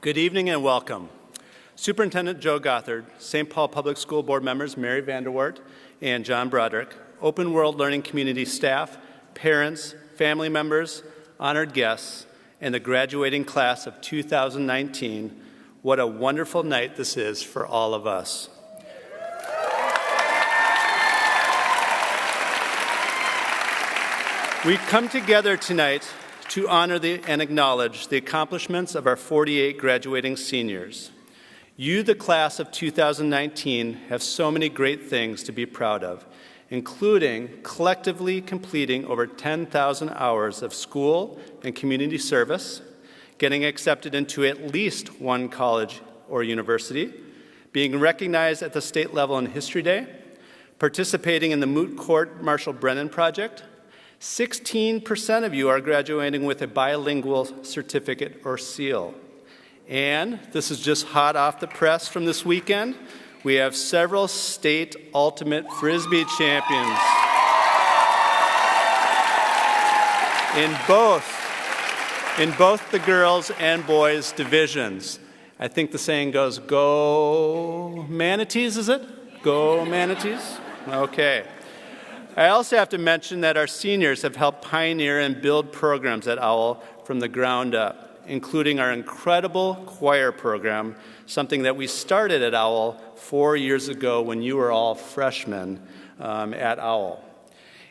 Good evening and welcome. Superintendent Joe Gothard, St. Paul Public School Board members Mary Vanderwart and John Broderick, Open World Learning Community staff, parents, family members, honored guests, and the graduating class of 2019, what a wonderful night this is for all of us. We come together tonight to honor and acknowledge the accomplishments of our 48 graduating seniors. You, the class of 2019, have so many great things to be proud of, including collectively completing over 10,000 hours of school and community service, getting accepted into at least one college or university, being recognized at the state level in History Day, participating in the Moot Court Marshall Brennan Project. 16% of you are graduating with a bilingual certificate or seal. And this is just hot off the press from this weekend. We have several state ultimate Frisbee champions in both the girls and boys divisions. I think the saying goes, go Manatees, is it? Go Manatees? Okay. I also have to mention that our seniors have helped pioneer and build programs at OWL from the ground up, including our incredible choir program, something that we started at OWL 4 years ago when you were all freshmen at OWL.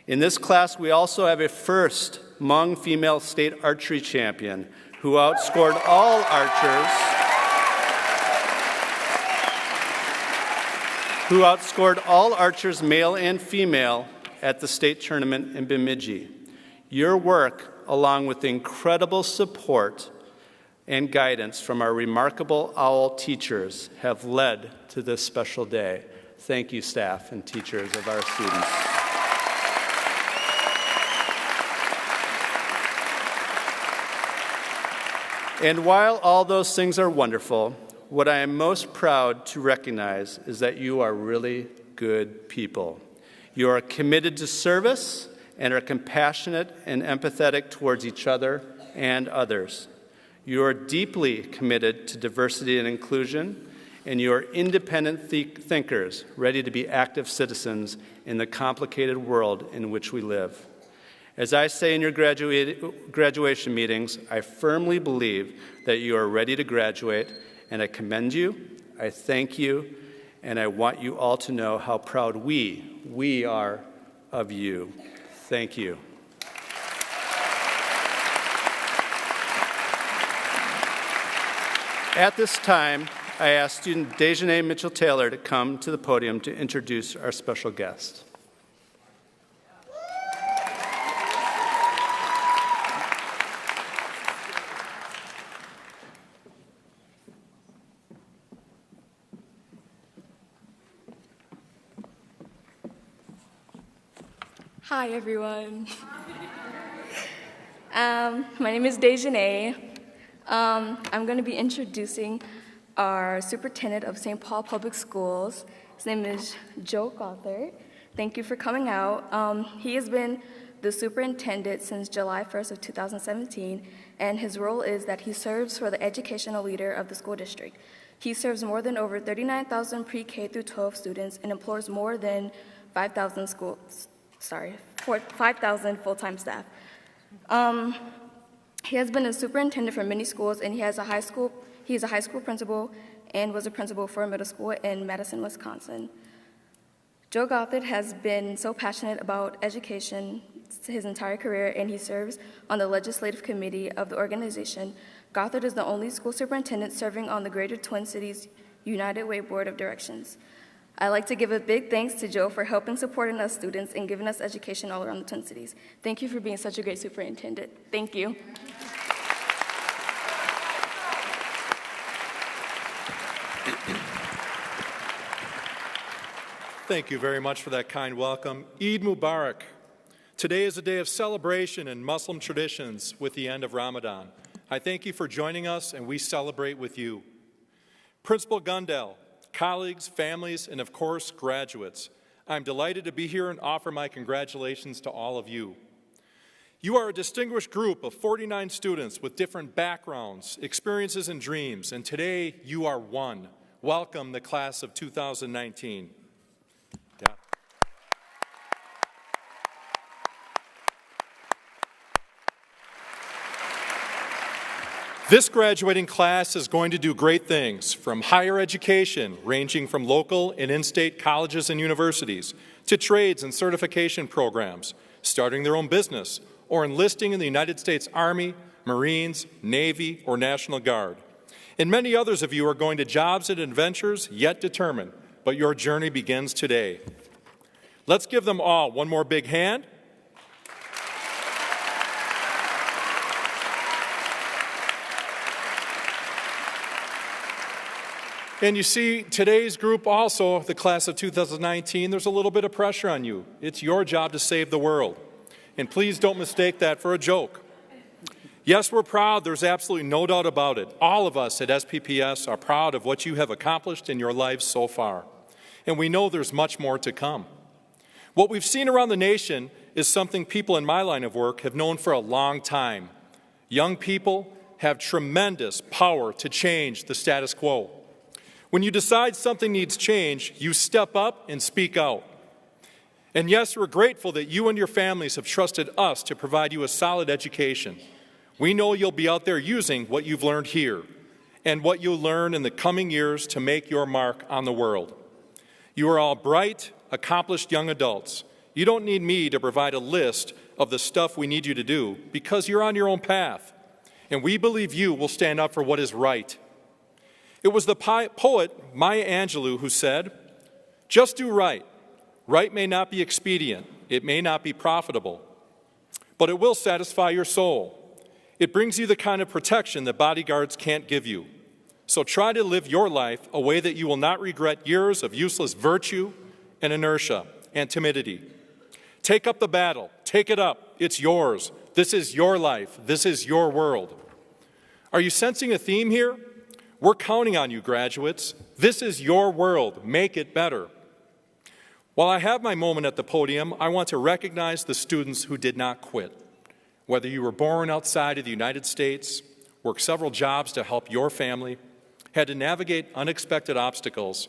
In this class, we also have a first Hmong female state archery champion who outscored all archers, male and female, at the state tournament in Bemidji. Your work, along with the incredible support and guidance from our remarkable OWL teachers, have led to this special day. Thank you, staff and teachers of our students. And while all those things are wonderful, what I am most proud to recognize is that you are really good people. You are committed to service and are compassionate and empathetic towards each other and others. You are deeply committed to diversity and inclusion, and you are independent thinkers ready to be active citizens in the complicated world in which we live. As I say in your graduation meetings, I firmly believe that you are ready to graduate, and I commend you, I thank you, and I want you all to know how proud we are of you. Thank you. At this time, I ask student Dejanay Mitchell-Taylor to come to the podium to introduce our special guest. Hi, everyone. My name is Dejanay. I'm going to be introducing our superintendent of St. Paul Public Schools. His name is Joe Gothard. Thank you for coming out. He has been the superintendent since July 1st of 2017, and his role is that he serves for the educational leader of the school district. He serves more than over 39,000 pre-K through 12 students and employs more than 5,000 full-time staff. He has been a superintendent for many schools, and he is a high school principal and was a principal for a middle school in Madison, Wisconsin. Joe Gothard has been so passionate about education his entire career, and he serves on the legislative committee of the organization. Gothard is the only school superintendent serving on the Greater Twin Cities United Way Board of Directions. I'd like to give a big thanks to Joe for helping supporting us students and giving us education all around the Twin Cities. Thank you for being such a great superintendent. Thank you. Thank you very much for that kind welcome. Eid Mubarak. Today is a day of celebration in Muslim traditions with the end of Ramadan. I thank you for joining us, and we celebrate with you. Principal Gundel, colleagues, families, and of course, graduates, I'm delighted to be here and offer my congratulations to all of you. You are a distinguished group of 49 students with different backgrounds, experiences, and dreams, and today you are one. Welcome the class of 2019. Yeah. This graduating class is going to do great things, from higher education, ranging from local and in-state colleges and universities, to trades and certification programs, starting their own business, or enlisting in the United States Army, Marines, Navy, or National Guard. And many others of you are going to jobs and adventures yet determined, but your journey begins today. Let's give them all one more big hand. And you see, today's group also, the class of 2019, there's a little bit of pressure on you. It's your job to save the world. And please don't mistake that for a joke. Yes, we're proud. There's absolutely no doubt about it. All of us at SPPS are proud of what you have accomplished in your lives so far. And we know there's much more to come. What we've seen around the nation is something people in my line of work have known for a long time. Young people have tremendous power to change the status quo. When you decide something needs change, you step up and speak out. And yes, we're grateful that you and your families have trusted us to provide you a solid education. We know you'll be out there using what you've learned here and what you'll learn in the coming years to make your mark on the world. You are all bright, accomplished young adults. You don't need me to provide a list of the stuff we need you to do because you're on your own path. And we believe you will stand up for what is right. It was the poet Maya Angelou who said, "Just do right. Right may not be expedient. It may not be profitable. But it will satisfy your soul. It brings you the kind of protection that bodyguards can't give you. So try to live your life a way that you will not regret years of useless virtue and inertia and timidity. Take up the battle. Take it up. It's yours. This is your life. This is your world." Are you sensing a theme here? We're counting on you, graduates. This is your world. Make it better. While I have my moment at the podium, I want to recognize the students who did not quit. Whether you were born outside of the United States, worked several jobs to help your family, had to navigate unexpected obstacles,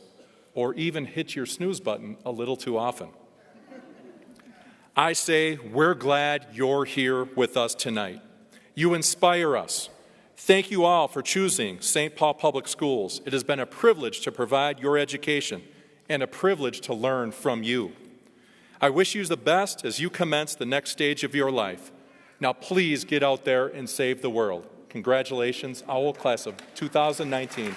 or even hit your snooze button a little too often. I say we're glad you're here with us tonight. You inspire us. Thank you all for choosing St. Paul Public Schools. It has been a privilege to provide your education and a privilege to learn from you. I wish you the best as you commence the next stage of your life. Now please get out there and save the world. Congratulations, OWL Class of 2019.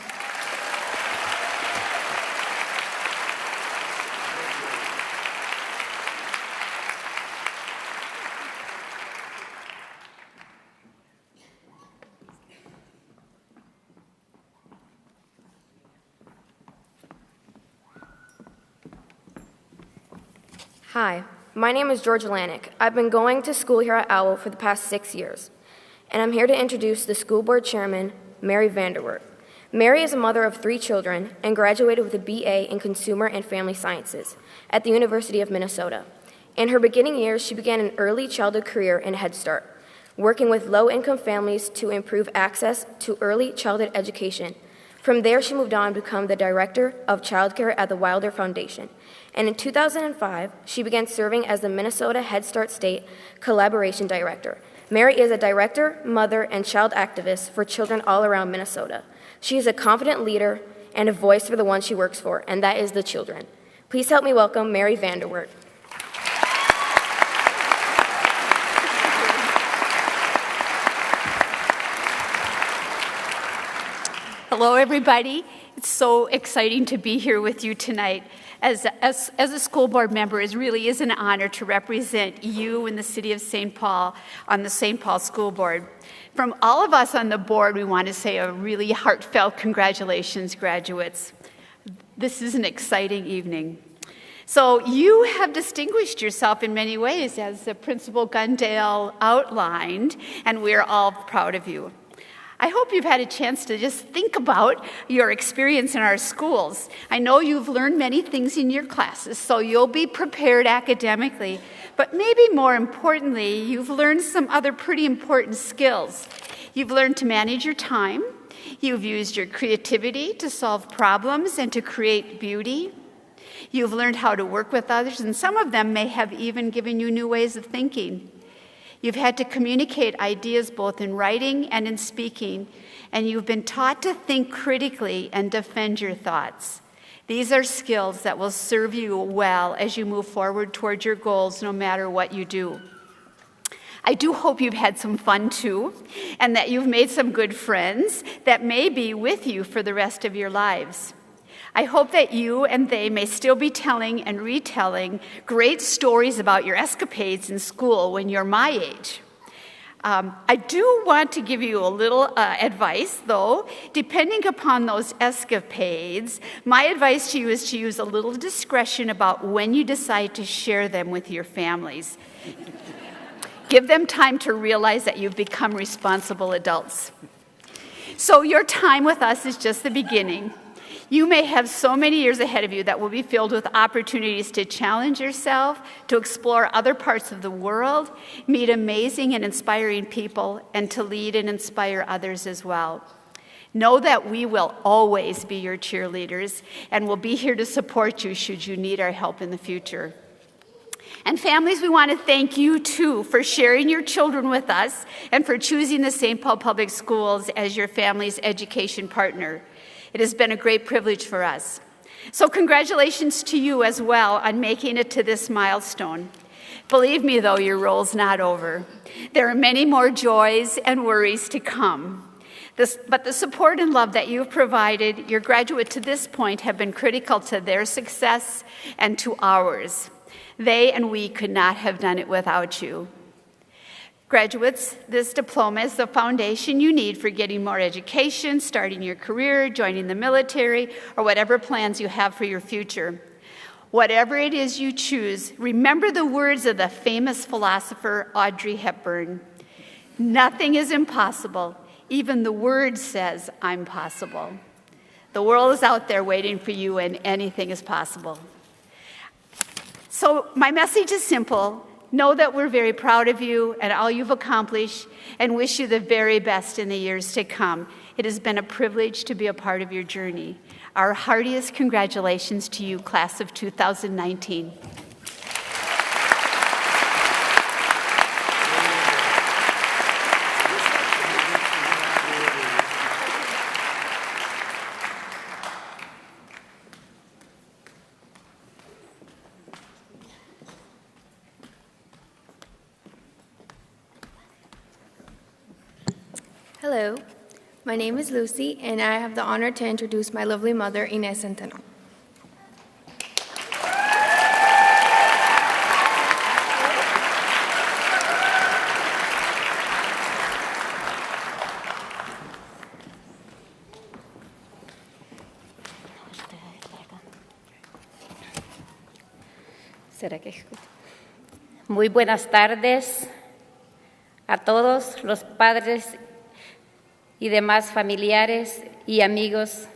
Hi, my name is George Lanik. I've been going to school here at OWL for the past 6 years, and I'm here to introduce the school board chairman, Mary Vanderwert. Mary is a mother of 3 children and graduated with a BA in Consumer and Family Sciences at the University of Minnesota. In her beginning years, she began an early childhood career in Head Start, working with low-income families to improve access to early childhood education. From there, she moved on to become the director of childcare at the Wilder Foundation. And in 2005, she began serving as the Minnesota Head Start State Collaboration Director. Mary is a director, mother, and child activist for children all around Minnesota. She is a confident leader and a voice for the ones she works for, and that is the children. Please help me welcome Mary Vanderwert. Hello, everybody. It's so exciting to be here with you tonight. As a school board member, it really is an honor to represent you in the city of St. Paul on the St. Paul School Board. From all of us on the board, we want to say a really heartfelt congratulations, graduates. This is an exciting evening. So you have distinguished yourself in many ways, as Principal Gundale outlined, and we're all proud of you. I hope you've had a chance to just think about your experience in our schools. I know you've learned many things in your classes, so you'll be prepared academically. But maybe more importantly, you've learned some other pretty important skills. You've learned to manage your time. You've used your creativity to solve problems and to create beauty. You've learned how to work with others, and some of them may have even given you new ways of thinking. You've had to communicate ideas both in writing and in speaking, and you've been taught to think critically and defend your thoughts. These are skills that will serve you well as you move forward toward your goals, no matter what you do. I do hope you've had some fun too, and that you've made some good friends that may be with you for the rest of your lives. I hope that you and they may still be telling and retelling great stories about your escapades in school when you're my age. I do want to give you a little advice, though. Depending upon those escapades, my advice to you is to use a little discretion about when you decide to share them with your families. Give them time to realize that you've become responsible adults. So your time with us is just the beginning. You may have so many years ahead of you that will be filled with opportunities to challenge yourself, to explore other parts of the world, meet amazing and inspiring people, and to lead and inspire others as well. Know that we will always be your cheerleaders and will be here to support you should you need our help in the future. And families, we want to thank you too for sharing your children with us and for choosing the St. Paul Public Schools as your family's education partner. It has been a great privilege for us. So congratulations to you as well on making it to this milestone. Believe me, though, your role's not over. There are many more joys and worries to come. But the support and love that you've provided your graduate to this point have been critical to their success and to ours. They and we could not have done it without you. Graduates, this diploma is the foundation you need for getting more education, starting your career, joining the military, or whatever plans you have for your future. Whatever it is you choose, remember the words of the famous philosopher Audrey Hepburn. Nothing is impossible. Even the word says, I'm possible. The world is out there waiting for you, and anything is possible. So my message is simple. Know that we're very proud of you and all you've accomplished and wish you the very best in the years to come. It has been a privilege to be a part of your journey. Our heartiest congratulations to you, class of 2019. Hello, my name is Lucy, and I have the honor to introduce my lovely mother, Inés Centeno. Muy buenas tardes a todos los padres y demás familiares y amigos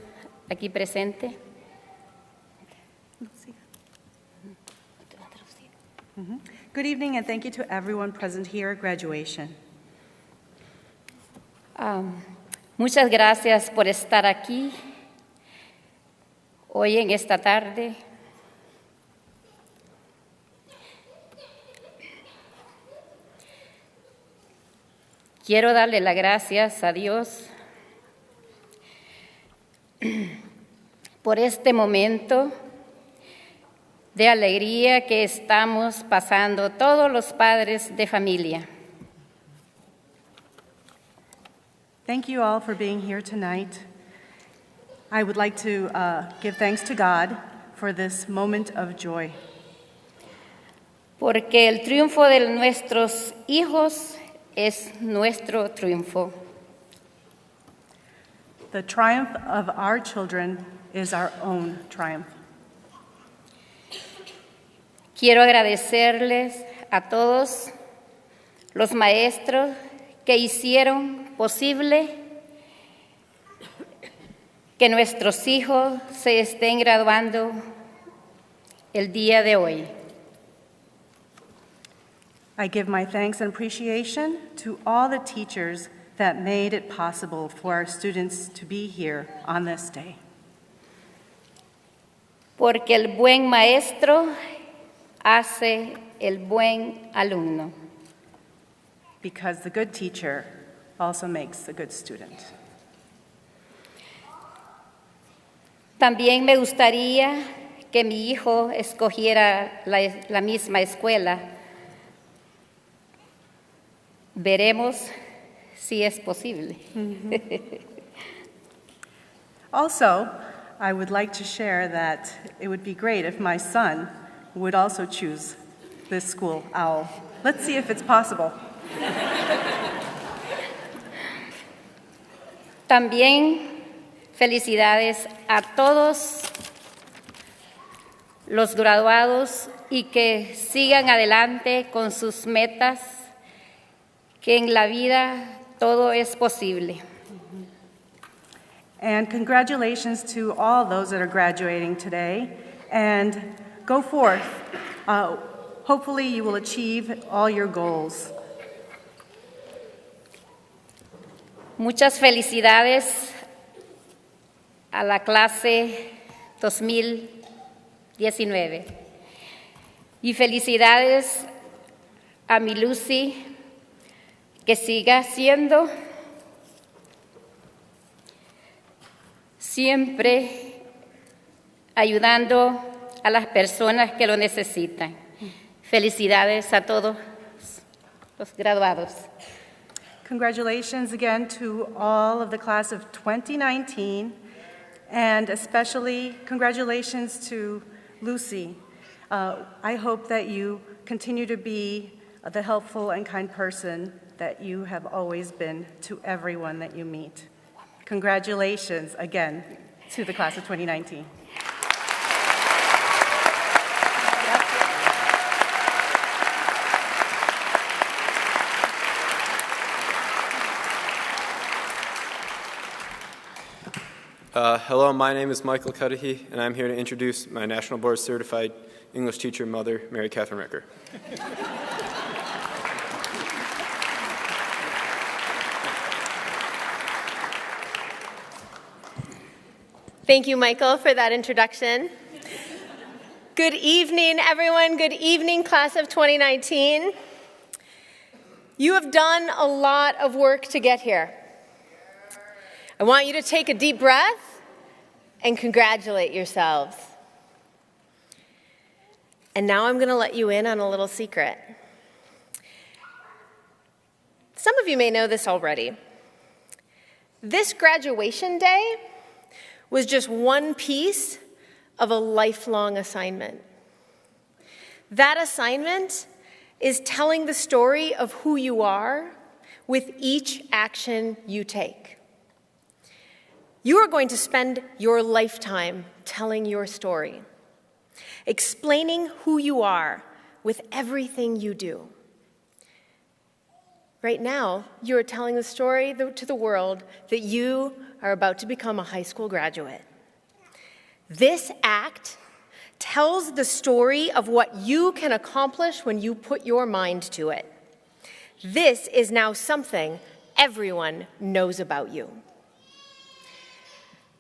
aquí presentes. Good evening, and thank you to everyone present here at graduation. Muchas gracias por estar aquí hoy en esta tarde. Quiero darle las gracias a Dios por este momento de alegría que estamos pasando todos los padres de familia. Thank you all for being here tonight. I would like to give thanks to God for this moment of joy. Porque el triunfo de nuestros hijos es nuestro triunfo. The triumph of our children is our own triumph. Quiero agradecerles a todos los maestros que hicieron posible que nuestros hijos se estén graduando el día de hoy. I give my thanks and appreciation to all the teachers that made it possible for our students to be here on this day. Porque el buen maestro hace el buen alumno. Because the good teacher also makes a good student. También me gustaría que mi hijo escogiera la misma escuela. Veremos si es posible. Also, I would like to share that it would be great if my son would also choose this school, OWL. Let's see if it's possible. También felicidades a todos los graduados y que sigan adelante con sus metas, que en la vida todo es posible. And congratulations to all those that are graduating today. And go forth. Hopefully you will achieve all your goals. Muchas felicidades a la clase 2019. Y felicidades a mi Lucy, que siga siendo siempre ayudando a las personas que lo necesitan. Felicidades a todos los graduados. Congratulations again to all of the class of 2019, and especially congratulations to Lucy. I hope that you continue to be the helpful and kind person that you have always been to everyone that you meet. Congratulations again to the class of 2019. Hello, my name is Michael Cudahy, and I'm here to introduce my National Board Certified English teacher mother, Mary Catherine Ricker. Thank you, Michael, for that introduction. Good evening, everyone. Good evening, class of 2019. You have done a lot of work to get here. I want you to take a deep breath and congratulate yourselves. And now I'm going to let you in on a little secret. Some of you may know this already. This graduation day was just one piece of a lifelong assignment. That assignment is telling the story of who you are with each action you take. You are going to spend your lifetime telling your story, explaining who you are with everything you do. Right now, you are telling the story to the world that you are about to become a high school graduate. This act tells the story of what you can accomplish when you put your mind to it. This is now something everyone knows about you.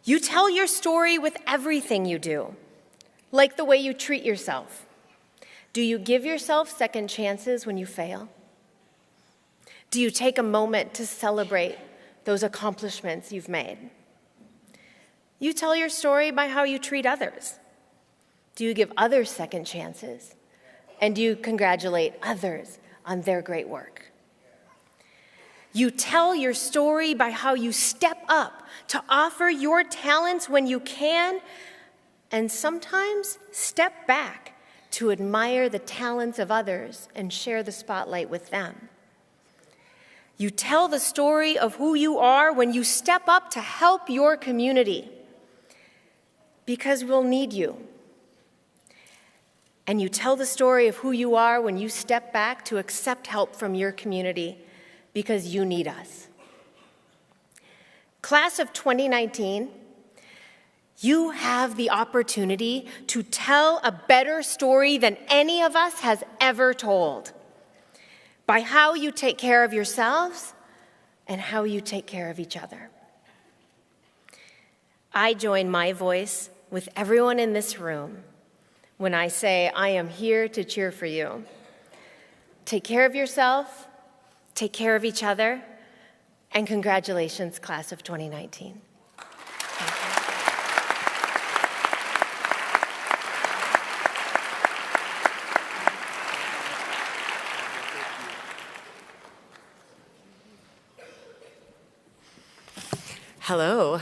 You tell your story with everything you do, like the way you treat yourself. Do you give yourself second chances when you fail? Do you take a moment to celebrate those accomplishments you've made? You tell your story by how you treat others. Do you give others second chances? And do you congratulate others on their great work? You tell your story by how you step up to offer your talents when you can, and sometimes step back to admire the talents of others and share the spotlight with them. You tell the story of who you are when you step up to help your community, because we'll need you. And you tell the story of who you are when you step back to accept help from your community, because you need us. Class of 2019, you have the opportunity to tell a better story than any of us has ever told. by how you take care of yourselves and how you take care of each other. I join my voice with everyone in this room when I say I am here to cheer for you. Take care of yourself, take care of each other, and congratulations, class of 2019. Hello.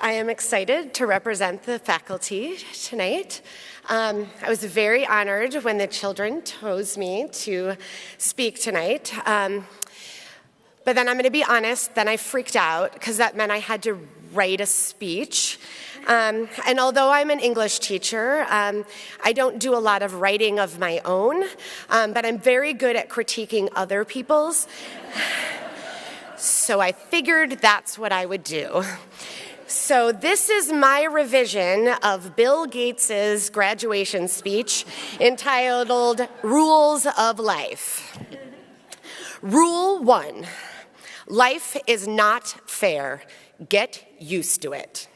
I am excited to represent the faculty tonight. I was very honored when the children chose me to speak tonight. But then I'm going to be honest, then I freaked out because that meant I had to write a speech. And although I'm an English teacher, I don't do a lot of writing of my own, but I'm very good at critiquing other people's. So I figured that's what I would do. So this is my revision of Bill Gates's graduation speech entitled Rules of Life. Rule 1, life is not fair. Get used to it.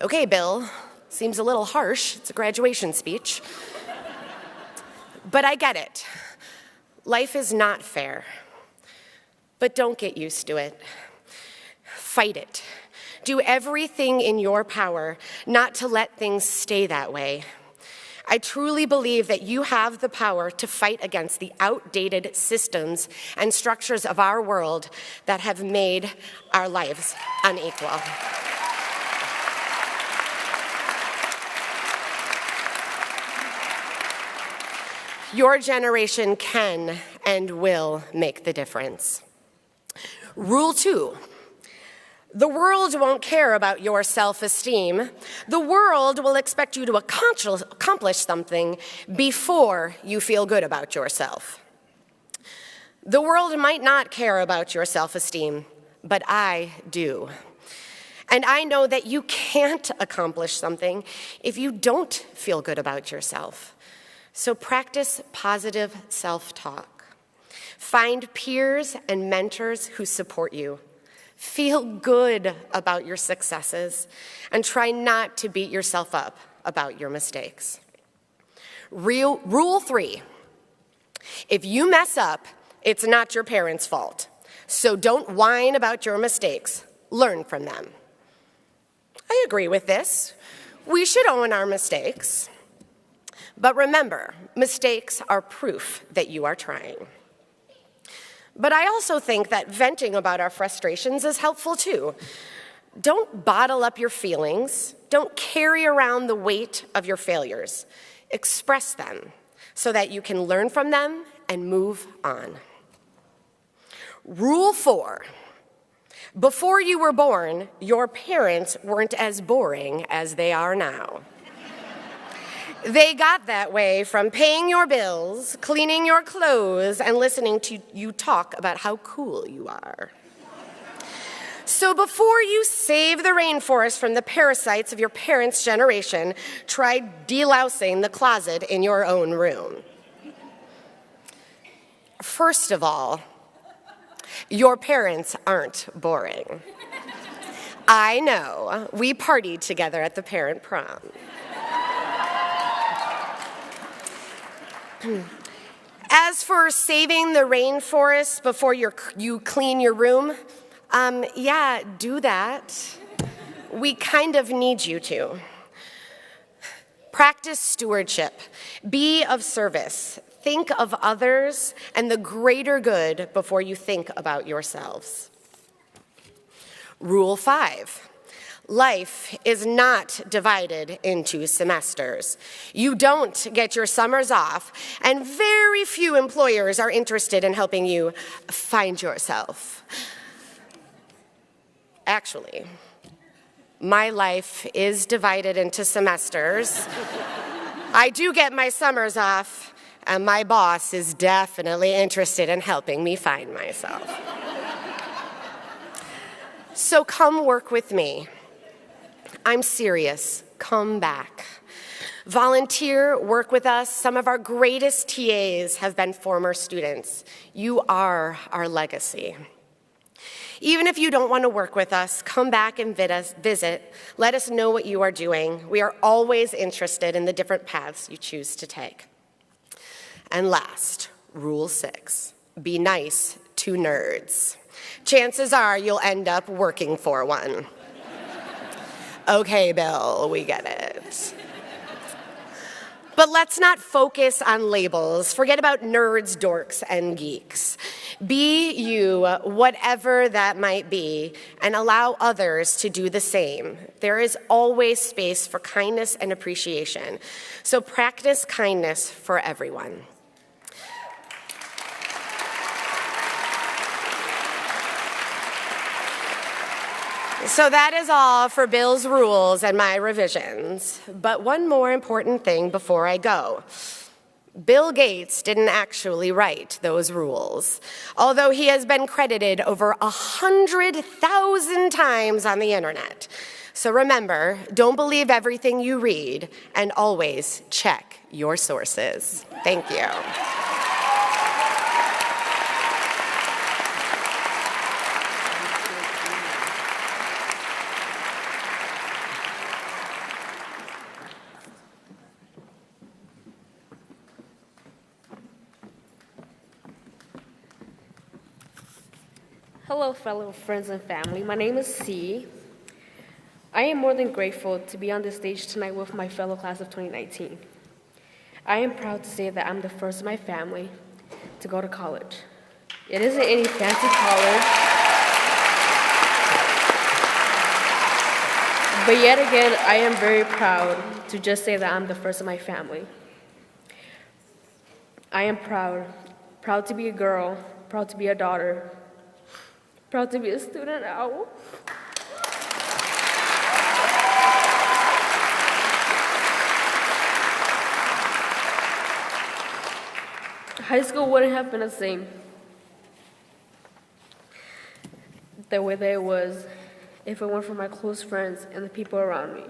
Okay, Bill, seems a little harsh. It's a graduation speech. But I get it. Life is not fair. But don't get used to it. Fight it. Do everything in your power not to let things stay that way. I truly believe that you have the power to fight against the outdated systems and structures of our world that have made our lives unequal. Your generation can and will make the difference. Rule 2, the world won't care about your self-esteem. The world will expect you to accomplish something before you feel good about yourself. The world might not care about your self-esteem, but I do. And I know that you can't accomplish something if you don't feel good about yourself. So practice positive self-talk. Find peers and mentors who support you. Feel good about your successes and try not to beat yourself up about your mistakes. Rule 3, if you mess up, it's not your parents' fault. So don't whine about your mistakes. Learn from them. I agree with this. We should own our mistakes. But remember, mistakes are proof that you are trying. But I also think that venting about our frustrations is helpful too. Don't bottle up your feelings. Don't carry around the weight of your failures. Express them so that you can learn from them and move on. Rule 4, before you were born, your parents weren't as boring as they are now. They got that way from paying your bills, cleaning your clothes, and listening to you talk about how cool you are. So before you save the rainforest from the parasites of your parents' generation, try delousing the closet in your own room. First of all, your parents aren't boring. I know, we partied together at the parent prom. As for saving the rainforest before you clean your room, yeah, do that. We kind of need you to. Practice stewardship. Be of service. Think of others and the greater good before you think about yourselves. Rule 5. Life is not divided into semesters. You don't get your summers off, and very few employers are interested in helping you find yourself. Actually, my life is divided into semesters. I do get my summers off, and my boss is definitely interested in helping me find myself. So come work with me. I'm serious. Come back. Volunteer, work with us. Some of our greatest TAs have been former students. You are our legacy. Even if you don't want to work with us, come back and visit. Let us know what you are doing. We are always interested in the different paths you choose to take. And last, Rule 6, be nice to nerds. Chances are you'll end up working for one. Okay, Bill, we get it. But let's not focus on labels. Forget about nerds, dorks, and geeks. Be you, whatever that might be, and allow others to do the same. There is always space for kindness and appreciation. So practice kindness for everyone. So that is all for Bill's rules and my revisions. But one more important thing before I go. Bill Gates didn't actually write those rules, although he has been credited over 100,000 times on the internet. So remember, don't believe everything you read, and always check your sources. Thank you. Hello, fellow friends and family. My name is C. I am more than grateful to be on this stage tonight with my fellow class of 2019. I am proud to say that I'm the first in my family to go to college. It isn't any fancy college, but yet again, I am very proud to just say that I'm the first in my family. I am proud to be a girl, proud to be a daughter, proud to be a student at Owl. High school wouldn't have been the same the way that it was if it weren't for my close friends and the people around me.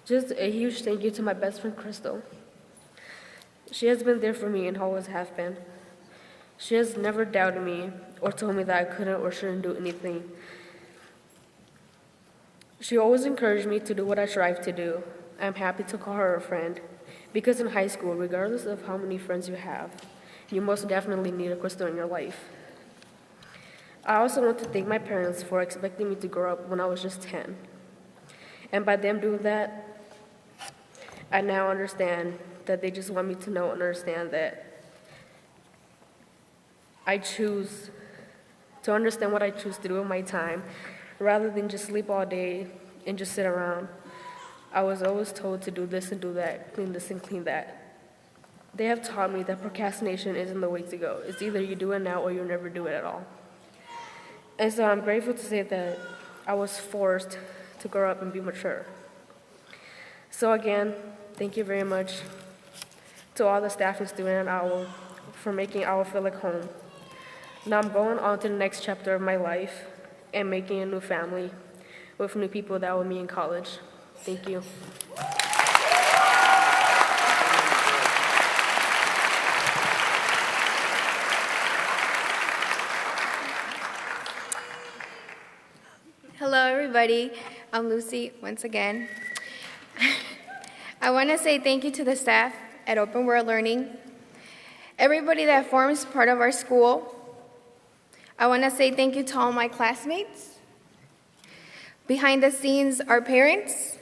Just a huge thank you to my best friend, Crystal. She has been there for me and always have been. She has never doubted me or told me that I couldn't or shouldn't do anything. She always encouraged me to do what I strive to do. I'm happy to call her a friend, because in high school, regardless of how many friends you have, you most definitely need a Crystal in your life. I also want to thank my parents for expecting me to grow up when I was just 10. And by them doing that, I now understand that they just want me to know and understand that I choose to understand what I choose to do with my time, rather than just sleep all day and just sit around. I was always told to do this and do that, clean this and clean that. They have taught me that procrastination isn't the way to go. It's either you do it now or you never do it at all. And so I'm grateful to say that I was forced to grow up and be mature. So again, thank you very much to all the staff and students at OWL for making OWL feel like home. Now I'm going on to the next chapter of my life and making a new family with new people that will meet in college. Thank you. Hello, everybody. I'm Lucy once again. I want to say thank you to the staff at Open World Learning, everybody that forms part of our school. I want to say thank you to all my classmates, behind the scenes, our parents,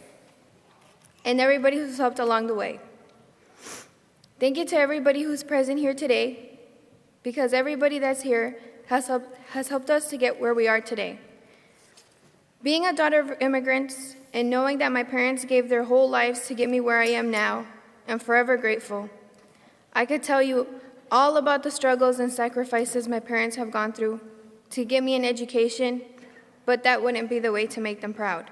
and everybody who's helped along the way. Thank you to everybody who's present here today, because everybody that's here has helped us to get where we are today. Being a daughter of immigrants and knowing that my parents gave their whole lives to get me where I am now, I'm forever grateful. I could tell you all about the struggles and sacrifices my parents have gone through to get me an education, but that wouldn't be the way to make them proud.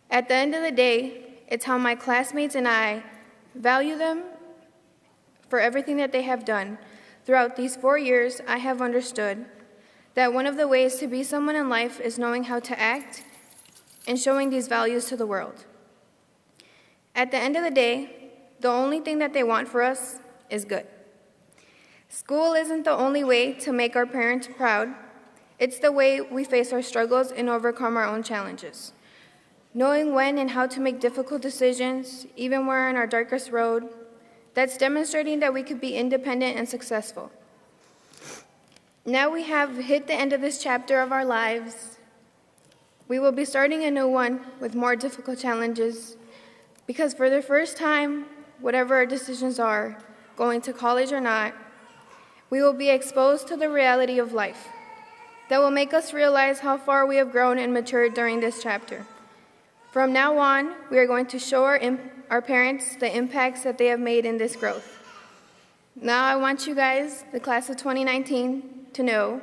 At the end of the day, it's how my classmates and I value them for everything that they have done. Throughout these 4 years, I have understood that one of the ways to be someone in life is knowing how to act and showing these values to the world. At the end of the day, The only thing that they want for us is good. School isn't the only way to make our parents proud. It's the way we face our struggles and overcome our own challenges. Knowing when and how to make difficult decisions, even when we're on our darkest road, that's demonstrating that we could be independent and successful. Now we have hit the end of this chapter of our lives. We will be starting a new one with more difficult challenges, because for the first time, whatever our decisions are, going to college or not, we will be exposed to the reality of life that will make us realize how far we have grown and matured during this chapter. From now on, we are going to show our parents the impacts that they have made in this growth. Now I want you guys, the class of 2019, to know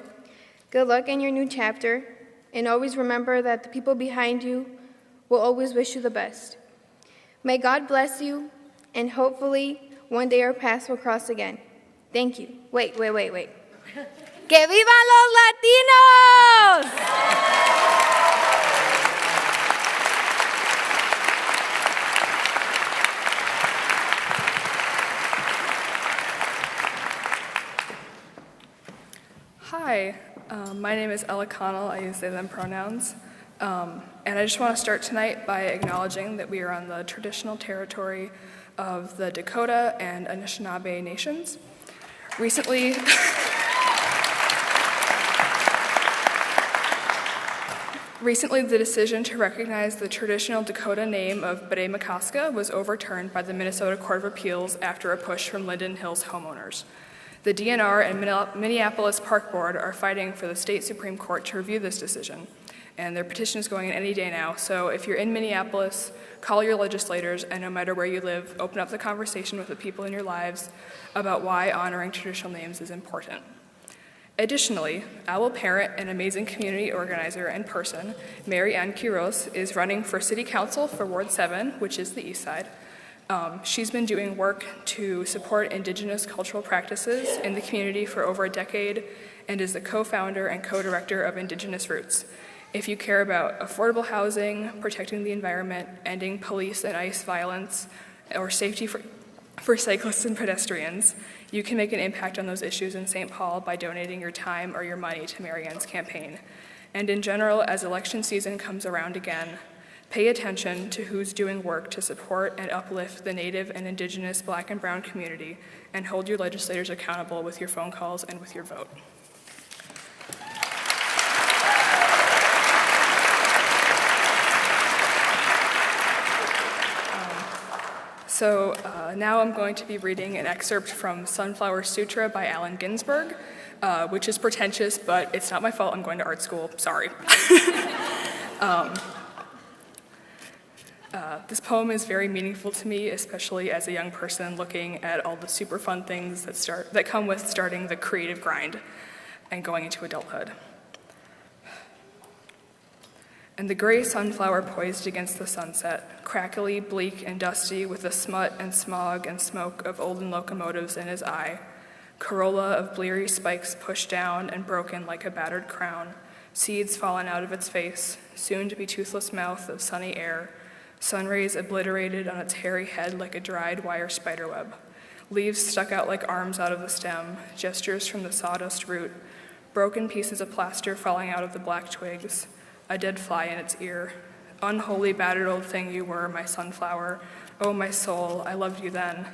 good luck in your new chapter, and always remember that the people behind you will always wish you the best. May God bless you, and hopefully one day our paths will cross again. Thank you. Wait. ¡Que vivan los latinos! Hi, my name is Ella Connell. I use they, them pronouns. And I just want to start tonight by acknowledging that we are on the traditional territory of the Dakota and Anishinaabe nations. Recently, the decision to recognize the traditional Dakota name of B'rei-Makaska was overturned by the Minnesota Court of Appeals after a push from Linden Hills homeowners. The DNR and Minneapolis Park Board are fighting for the state Supreme Court to review this decision, and their petition is going in any day now. So if you're in Minneapolis, call your legislators, and no matter where you live, open up the conversation with the people in your lives about why honoring traditional names is important. Additionally, OWL parent and amazing community organizer and person, Mary Ann Quiros, is running for City Council for Ward 7, which is the east side. She's been doing work to support Indigenous cultural practices in the community for over a decade and is the co-founder and co-director of Indigenous Roots. If you care about affordable housing, protecting the environment, ending police and ICE violence, or safety for cyclists and pedestrians, you can make an impact on those issues in St. Paul by donating your time or your money to Mary Ann's campaign. And in general, as election season comes around again, pay attention to who's doing work to support and uplift the Native and Indigenous Black and Brown community, and hold your legislators accountable with your phone calls and with your vote. Now I'm going to be reading an excerpt from Sunflower Sutra by Allen Ginsberg, which is pretentious, but it's not my fault. I'm going to art school. Sorry. This poem is very meaningful to me, especially as a young person looking at all the super fun things that come with starting the creative grind and going into adulthood. And the gray sunflower poised against the sunset, crackly, bleak, and dusty with the smut and smog and smoke of olden locomotives in his eye, corolla of bleary spikes pushed down and broken like a battered crown, seeds fallen out of its face, soon to be toothless mouth of sunny air, sun rays obliterated on its hairy head like a dried wire spiderweb, leaves stuck out like arms out of the stem, gestures from the sawdust root, broken pieces of plaster falling out of the black twigs, a dead fly in its ear. Unholy, battered old thing you were, my sunflower. Oh, my soul, I loved you then.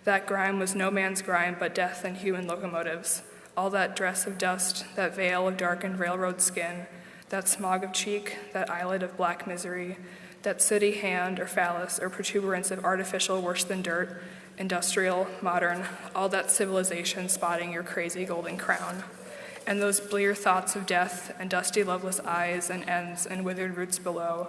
That grime was no man's grime but death and human locomotives. All that dress of dust, that veil of darkened railroad skin, that smog of cheek, that eyelid of black misery, that sooty hand or phallus or protuberance of artificial worse than dirt, industrial, modern, all that civilization spotting your crazy golden crown. And those blear thoughts of death and dusty loveless eyes and ends and withered roots below,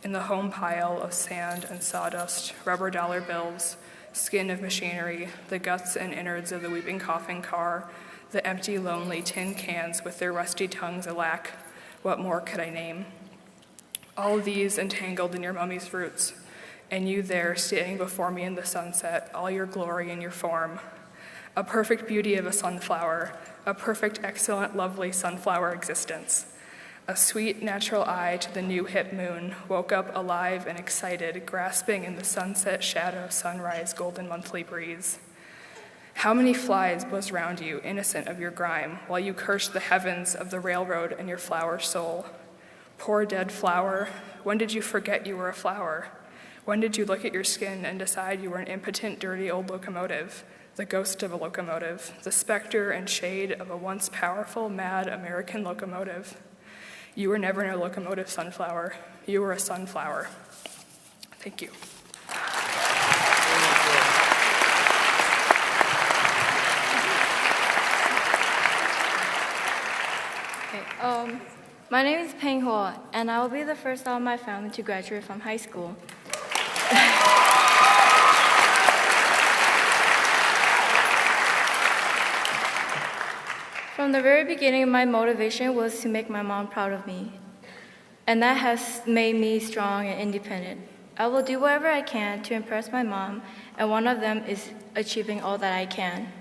in the home pile of sand and sawdust, rubber dollar bills, skin of machinery, the guts and innards of the weeping coughing car, the empty lonely tin cans with their rusty tongues alack, what more could I name? All these entangled in your mummy's roots, and you there standing before me in the sunset, all your glory in your form. A perfect beauty of a sunflower, a perfect, excellent, lovely sunflower existence. A sweet, natural eye to the new hip moon woke up alive and excited, grasping in the sunset shadow, sunrise, golden monthly breeze. How many flies buzzed round you, innocent of your grime, while you cursed the heavens of the railroad and your flower soul? Poor dead flower, when did you forget you were a flower? When did you look at your skin and decide you were an impotent, dirty old locomotive, the ghost of a locomotive, the specter and shade of a once powerful, mad American locomotive? You were never a locomotive, sunflower. You were a sunflower. Thank you. My name is Peng Ho, and I will be the first out of my family to graduate from high school. From the very beginning, my motivation was to make my mom proud of me, and that has made me strong and independent. I will do whatever I can to impress my mom, and one of them is achieving all that I can.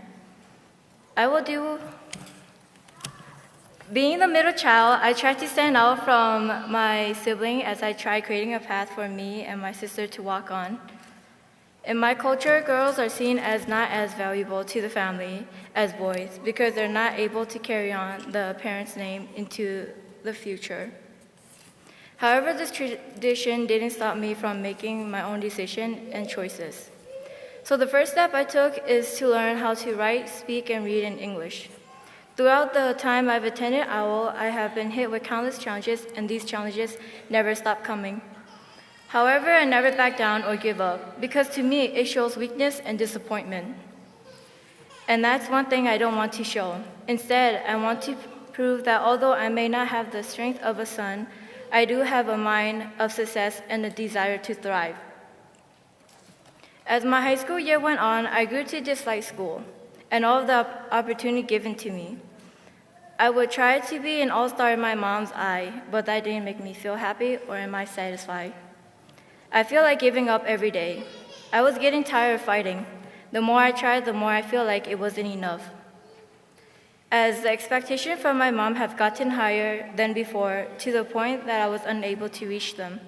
Being the middle child, I tried to stand out from my sibling as I tried creating a path for me and my sister to walk on. In my culture, girls are seen as not as valuable to the family as boys because they're not able to carry on the parents' name into the future. However, this tradition didn't stop me from making my own decision and choices. So the first step I took is to learn how to write, speak, and read in English. Throughout the time I've attended OWL, I have been hit with countless challenges, and these challenges never stop coming. However, I never back down or give up, because to me, it shows weakness and disappointment. And that's one thing I don't want to show. Instead, I want to prove that although I may not have the strength of a son, I do have a mind of success and a desire to thrive. As my high school year went on, I grew to dislike school and all of the opportunity given to me. I would try to be an all-star in my mom's eye, but that didn't make me feel happy or am I satisfied. I feel like giving up every day. I was getting tired of fighting. The more I tried, the more I feel like it wasn't enough. As the expectations from my mom have gotten higher than before, to the point that I was unable to reach them.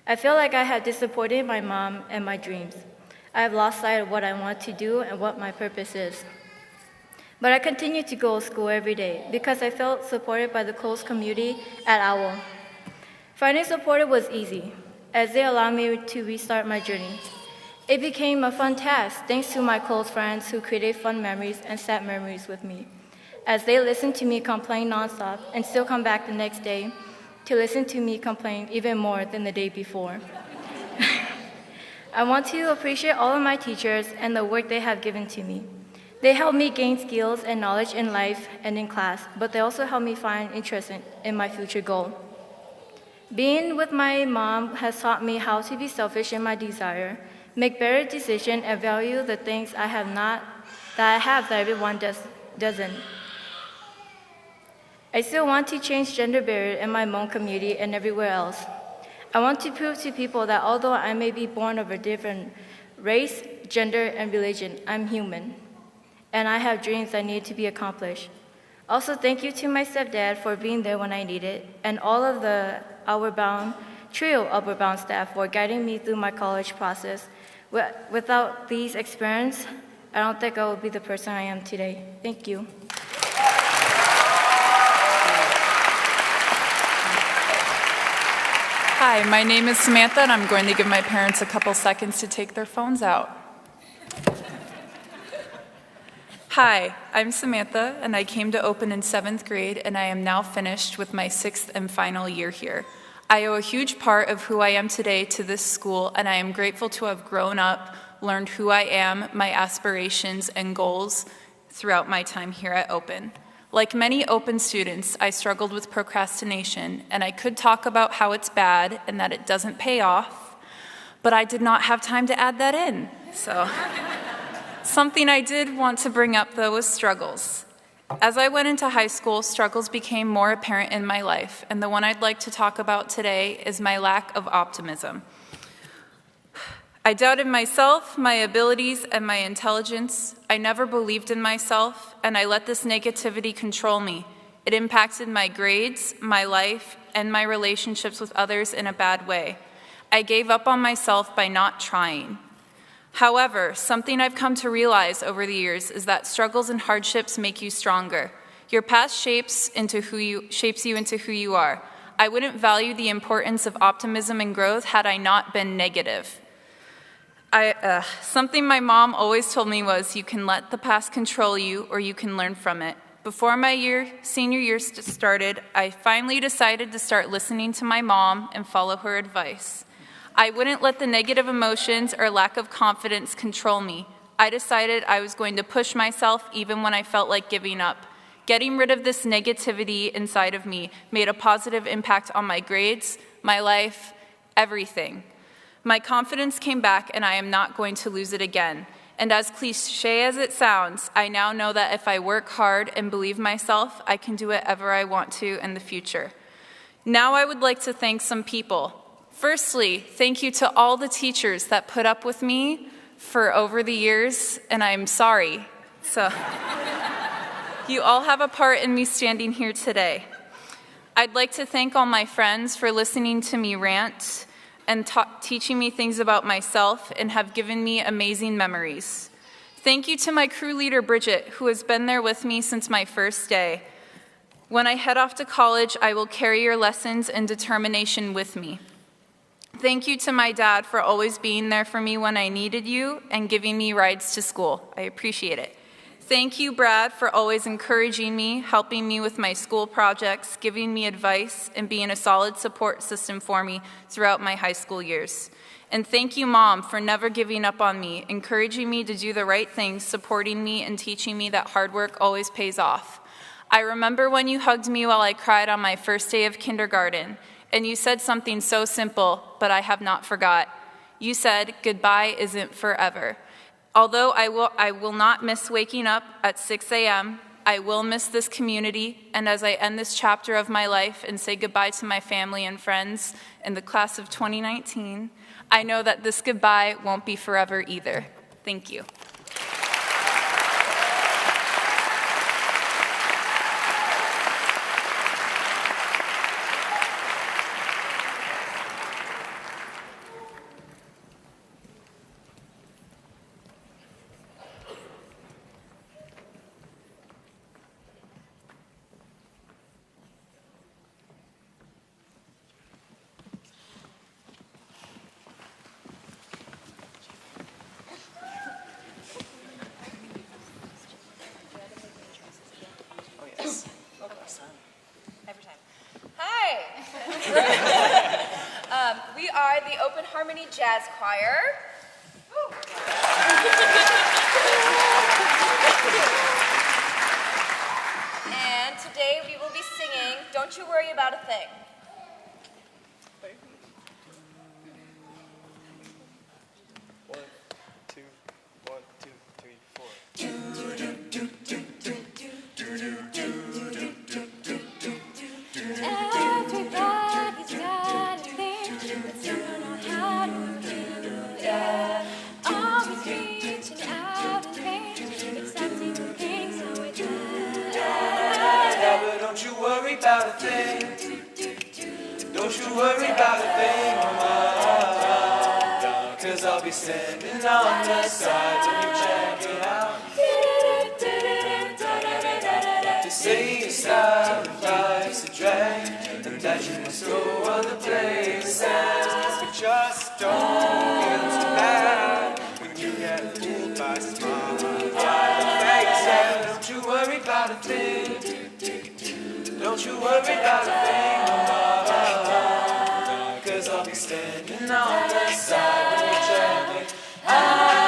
I feel like I have disappointed my mom and my dreams. I have lost sight of what I want to do and what my purpose is. But I continue to go to school every day because I felt supported by the close community at OWL. Finding support was easy, as they allowed me to restart my journey. It became a fun task thanks to my close friends who created fun memories and sad memories with me, as they listened to me complain nonstop and still come back the next day to listen to me complain even more than the day before. I want to appreciate all of my teachers and the work they have given to me. They helped me gain skills and knowledge in life and in class, but they also helped me find interest in my future goal. Being with my mom has taught me how to be selfish in my desire, make better decisions, and value the things I have that everyone doesn't. I still want to change gender barrier in my Hmong community and everywhere else. I want to prove to people that although I may be born of a different race, gender, and religion, I'm human. And I have dreams that need to be accomplished. Also, thank you to my stepdad for being there when I needed, and all of the trio Outward Bound staff for guiding me through my college process. Without these experiences, I don't think I would be the person I am today. Thank you. Hi, my name is Samantha, and I'm going to give my parents a couple seconds to take their phones out. Hi, I'm Samantha, and I came to Open in 7th grade, and I am now finished with my 6th and final year here. I owe a huge part of who I am today to this school, and I am grateful to have grown up, learned who I am, my aspirations, and goals throughout my time here at Open. Like many Open students, I struggled with procrastination, and I could talk about how it's bad and that it doesn't pay off, but I did not have time to add that in, so... Something I did want to bring up, though, was struggles. As I went into high school, struggles became more apparent in my life, and the one I'd like to talk about today is my lack of optimism. I doubted myself, my abilities, and my intelligence. I never believed in myself, and I let this negativity control me. It impacted my grades, my life, and my relationships with others in a bad way. I gave up on myself by not trying. However, something I've come to realize over the years is that struggles and hardships make you stronger. Your past shapes you into who you are. I wouldn't value the importance of optimism and growth had I not been negative. Something my mom always told me was, you can let the past control you or you can learn from it. Before my senior year started, I finally decided to start listening to my mom and follow her advice. I wouldn't let the negative emotions or lack of confidence control me. I decided I was going to push myself even when I felt like giving up. Getting rid of this negativity inside of me made a positive impact on my grades, my life, everything. My confidence came back, and I am not going to lose it again. And as cliche as it sounds, I now know that if I work hard and believe myself, I can do whatever I want to in the future. Now I would like to thank some people. Firstly, thank you to all the teachers that put up with me for over the years, and I'm sorry. So, you all have a part in me standing here today. I'd like to thank all my friends for listening to me rant and teaching me things about myself and have given me amazing memories. Thank you to my crew leader, Bridget, who has been there with me since my first day. When I head off to college, I will carry your lessons and determination with me. Thank you to my dad for always being there for me when I needed you and giving me rides to school. I appreciate it. Thank you, Brad, for always encouraging me, helping me with my school projects, giving me advice, and being a solid support system for me throughout my high school years. And thank you, Mom, for never giving up on me, encouraging me to do the right things, supporting me, and teaching me that hard work always pays off. I remember when you hugged me while I cried on my first day of kindergarten, and you said something so simple, but I have not forgot. You said, "Goodbye isn't forever." Although I will not miss waking up at 6 a.m., I will miss this community, and as I end this chapter of my life and say goodbye to my family and friends in the class of 2019, I know that this goodbye won't be forever either. Thank you. We are the Open Harmony Jazz Choir. And today we will be singing Don't You Worry About a Thing. One, two, 3, 4. Everybody's got a thing that you don't know how to do, yeah. Always reaching out in vain, accepting things how it is. Yeah, but don't you worry about a thing. Don't you worry about a thing, mama. 'Cause I'll be standing on the side when you check it out. To say your style of life's a drag, and that you must go other places. But just don't get too mad when you get fooled by smart faces. Don't you worry about a thing. Don't you worry about a thing, mama. 'Cause I'll be standing on the side when you check it out.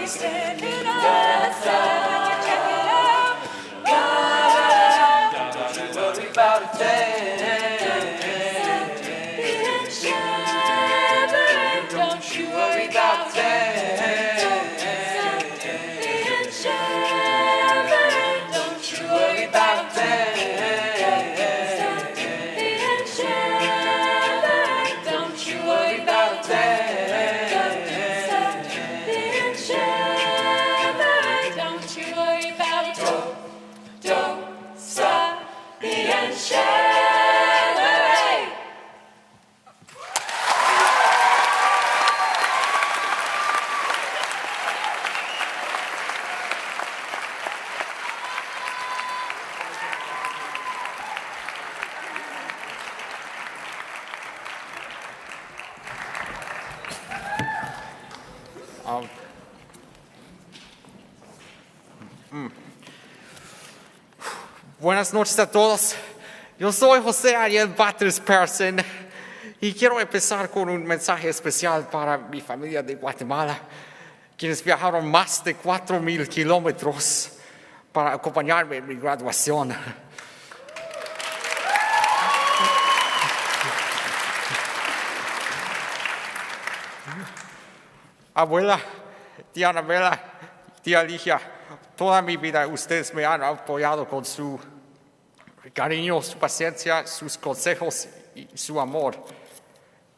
be standing outside when you check it out. God, don't you worry about a thing. being shivering, don't you worry about a thing. Being shivering, don't you worry about a thing. Being shivering, don't you worry about a thing. Being shivering, don't you worry about a thing. Don't stop being shivering. Buenas noches a todos. Yo soy José Ariel Batres Persson y quiero empezar con un mensaje especial para mi familia de Guatemala, quienes viajaron más de 4,000 kilómetros para acompañarme en mi graduación. Abuela, tía Anabela, tía Ligia, toda mi vida ustedes me han apoyado con su cariño, su paciencia, sus consejos y su amor.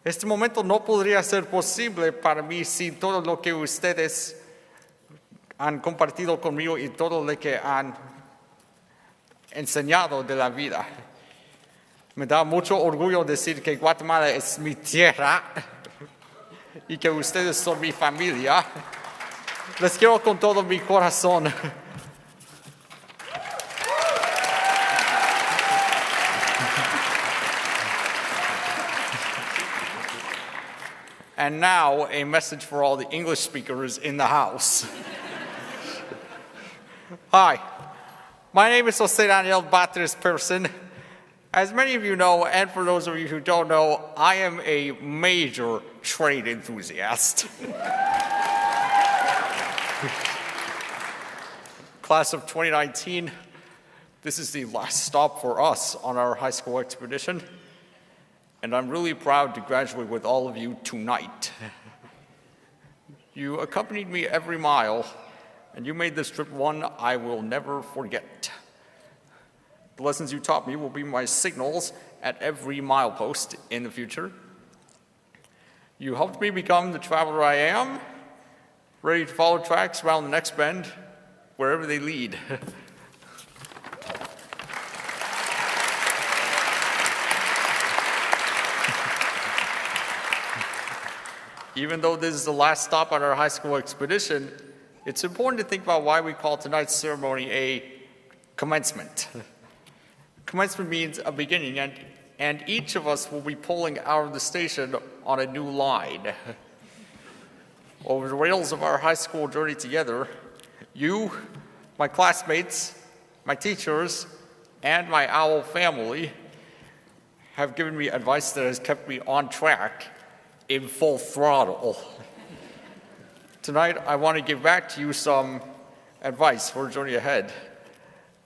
Este momento no podría ser posible para mí sin todo lo que ustedes han compartido conmigo y todo lo que han enseñado de la vida. Me da mucho orgullo decir que Guatemala es mi tierra y que ustedes son mi familia. Les quiero con todo mi corazón. And now, a message for all the English speakers in the house. Hi, my name is José Daniel Batres Persson. As many of you know, and for those of you who don't know, I am a major trade enthusiast. Class of 2019, this is the last stop for us on our high school expedition, and I'm really proud to graduate with all of you tonight. You accompanied me every mile, and you made this trip one I will never forget. The lessons you taught me will be my signals at every milepost in the future. You helped me become the traveler I am, ready to follow tracks around the next bend, wherever they lead. Even though this is the last stop on our high school expedition, it's important to think about why we call tonight's ceremony a commencement. Commencement means a beginning, and each of us will be pulling out of the station on a new line. Over the rails of our high school journey together, you, my classmates, my teachers, and my OWL family have given me advice that has kept me on track in full throttle. Tonight, I want to give back to you some advice for the journey ahead.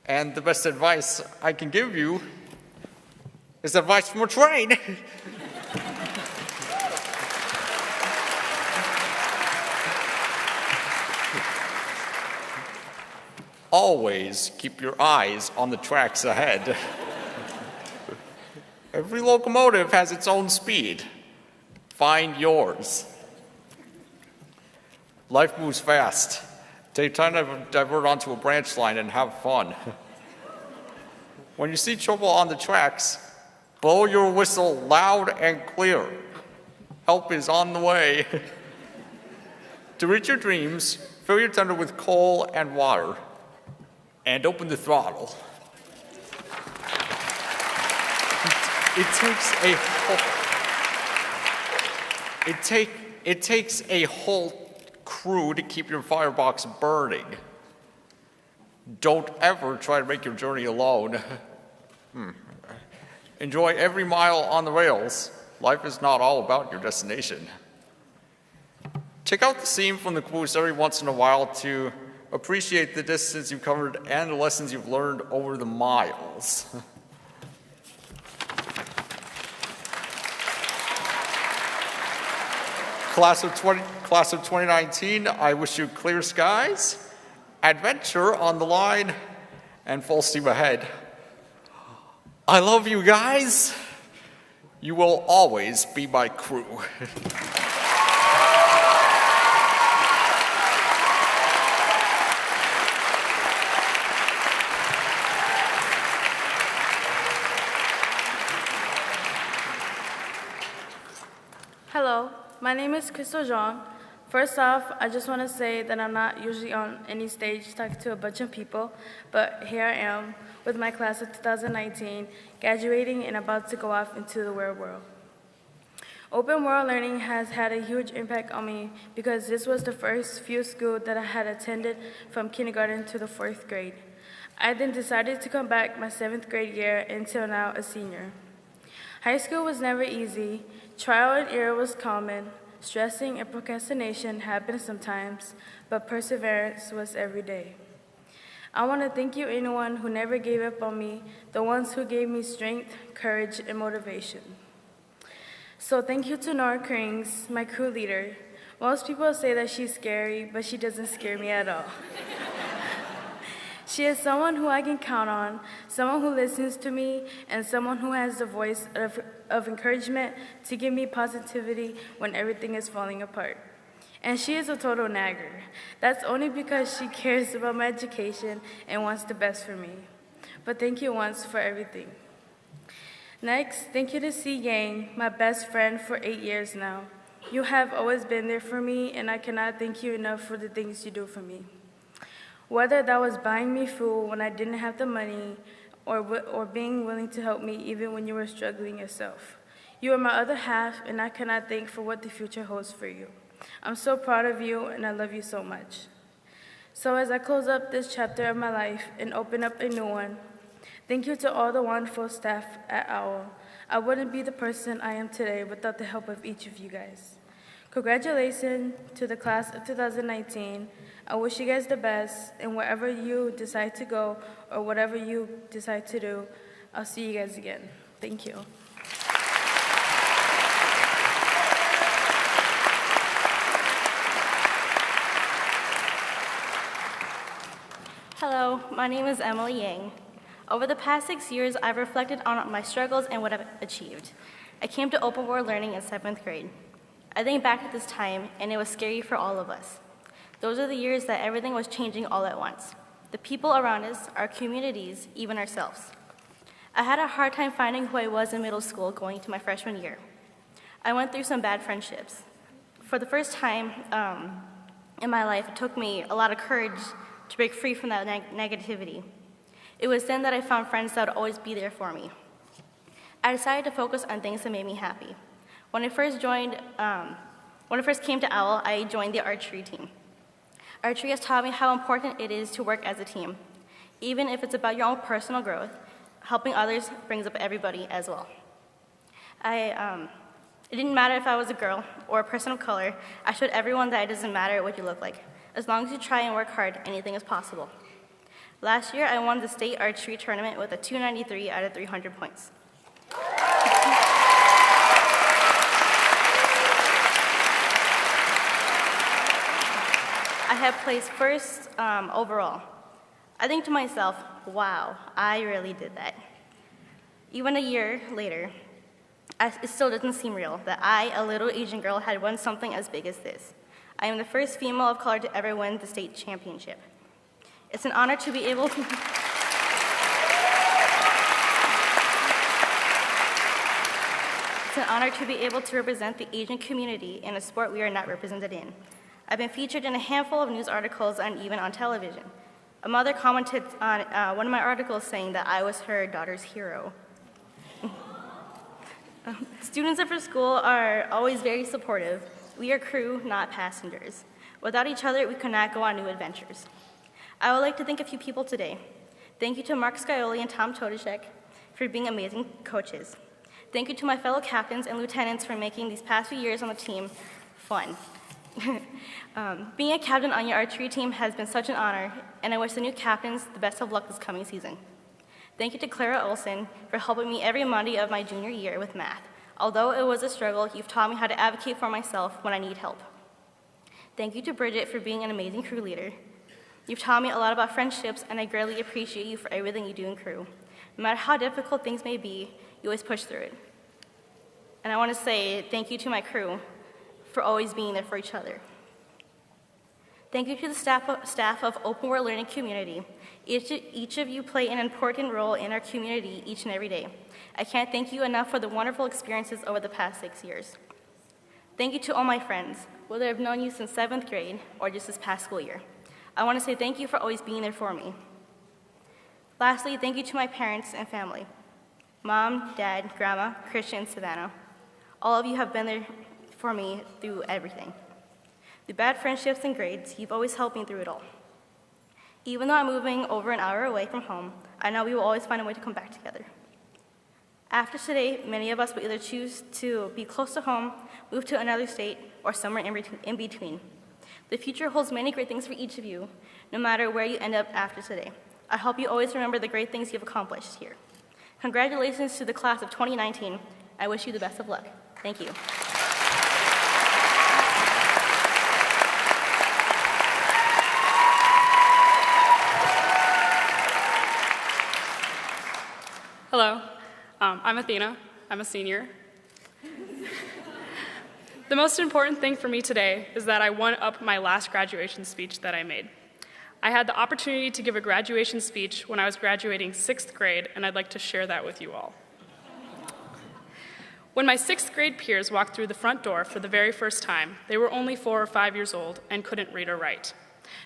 And the best advice I can give you is advice from a train. Always keep your eyes on the tracks ahead. Every locomotive has its own speed. Find yours. Life moves fast. Take time to divert onto a branch line and have fun. When you see trouble on the tracks, blow your whistle loud and clear. Help is on the way. To reach your dreams, fill your tender with coal and water, and open the throttle. It takes a whole crew to keep your firebox burning. Don't ever try to make your journey alone. Enjoy every mile on the rails. Life is not all about your destination. Check out the scene from the quiz every once in a while to appreciate the distance you've covered and the lessons you've learned over the miles. Class of 2019, I wish you clear skies, adventure on the line, and full steam ahead. I love you guys. You will always be my crew. Hello, my name is Crystal Zhang. First off, I just want to say that I'm not usually on any stage talking to a bunch of people, but here I am with my class of 2019, graduating and about to go off into the real world. Open world learning has had a huge impact on me because this was the first few school that I had attended from kindergarten to the 4th grade. I then decided to come back my 7th grade year until now a senior. High school was never easy. Trial and error was common. Stressing and procrastination happened sometimes, but perseverance was every day. I want to thank you anyone who never gave up on me, the ones who gave me strength, courage, and motivation. So thank you to Nora Krings, my crew leader. Most people say that she's scary, but she doesn't scare me at all. She is someone who I can count on, someone who listens to me, and someone who has the voice of encouragement to give me positivity when everything is falling apart. And she is a total nagger. That's only because she cares about my education and wants the best for me. But thank you once for everything. Next, thank you to C. Yang, my best friend for 8 years now. You have always been there for me, and I cannot thank you enough for the things you do for me. Whether that was buying me food when I didn't have the money, or being willing to help me even when you were struggling yourself. You are my other half, and I cannot thank for what the future holds for you. I'm so proud of you, and I love you so much. So as I close up this chapter of my life and open up a new one, thank you to all the wonderful staff at OWL. I wouldn't be the person I am today without the help of each of you guys. Congratulations to the class of 2019. I wish you guys the best, and wherever you decide to go or whatever you decide to do, I'll see you guys again. Thank you. Hello, my name is Emily Yang. Over the past 6 years, I've reflected on my struggles and what I've achieved. I came to open world learning in 7th grade. I think back at this time, and it was scary for all of us. Those are the years that everything was changing all at once. The people around us, our communities, even ourselves. I had a hard time finding who I was in middle school going to my freshman year. I went through some bad friendships. For the first time in my life, it took me a lot of courage to break free from that negativity. It was then that I found friends that would always be there for me. I decided to focus on things that made me happy. When I first came to OWL, I joined the archery team. Archery has taught me how important it is to work as a team. Even if it's about your own personal growth, helping others brings up everybody as well. It didn't matter if I was a girl or a person of color. I showed everyone that it doesn't matter what you look like. As long as you try and work hard, anything is possible. Last year, I won the state archery tournament with a 293 out of 300 points. I have placed first overall. I think to myself, wow, I really did that. Even a year later, it still doesn't seem real that I, a little Asian girl, had won something as big as this. I am the first female of color to ever win the state championship. It's an honor to be able to... It's an honor to be able to represent the Asian community in a sport we are not represented in. I've been featured in a handful of news articles and even on television. A mother commented on one of my articles saying that I was her daughter's hero. Students of our school are always very supportive. We are crew, not passengers. Without each other, we could not go on new adventures. I would like to thank a few people today. Thank you to Mark Scioli and Tom Todashek for being amazing coaches. Thank you to my fellow captains and lieutenants for making these past few years on the team fun. Being a captain on your archery team has been such an honor, and I wish the new captains the best of luck this coming season. Thank you to Clara Olson for helping me every Monday of my junior year with math. Although it was a struggle, you've taught me how to advocate for myself when I need help. Thank you to Bridget for being an amazing crew leader. You've taught me a lot about friendships, and I greatly appreciate you for everything you do in crew. No matter how difficult things may be, you always push through it. And I want to say thank you to my crew for always being there for each other. Thank you to the staff of Open World Learning Community. Each of you play an important role in our community each and every day. I can't thank you enough for the wonderful experiences over the past 6 years. Thank you to all my friends, whether I've known you since 7th grade or just this past school year. I want to say thank you for always being there for me. Lastly, thank you to my parents and family. Mom, Dad, Grandma, Christian, Savannah. All of you have been there for me through everything. Through bad friendships and grades, you've always helped me through it all. Even though I'm moving over an hour away from home, I know we will always find a way to come back together. After today, many of us will either choose to be close to home, move to another state, or somewhere in between. The future holds many great things for each of you, no matter where you end up after today. I hope you always remember the great things you've accomplished here. Congratulations to the class of 2019. I wish you the best of luck. Thank you. Hello, I'm Athena. I'm a senior. The most important thing for me today is that I won up my last graduation speech that I made. I had the opportunity to give a graduation speech when I was graduating 6th grade, and I'd like to share that with you all. When my 6th grade peers walked through the front door for the very first time, they were only 4 or 5 years old and couldn't read or write.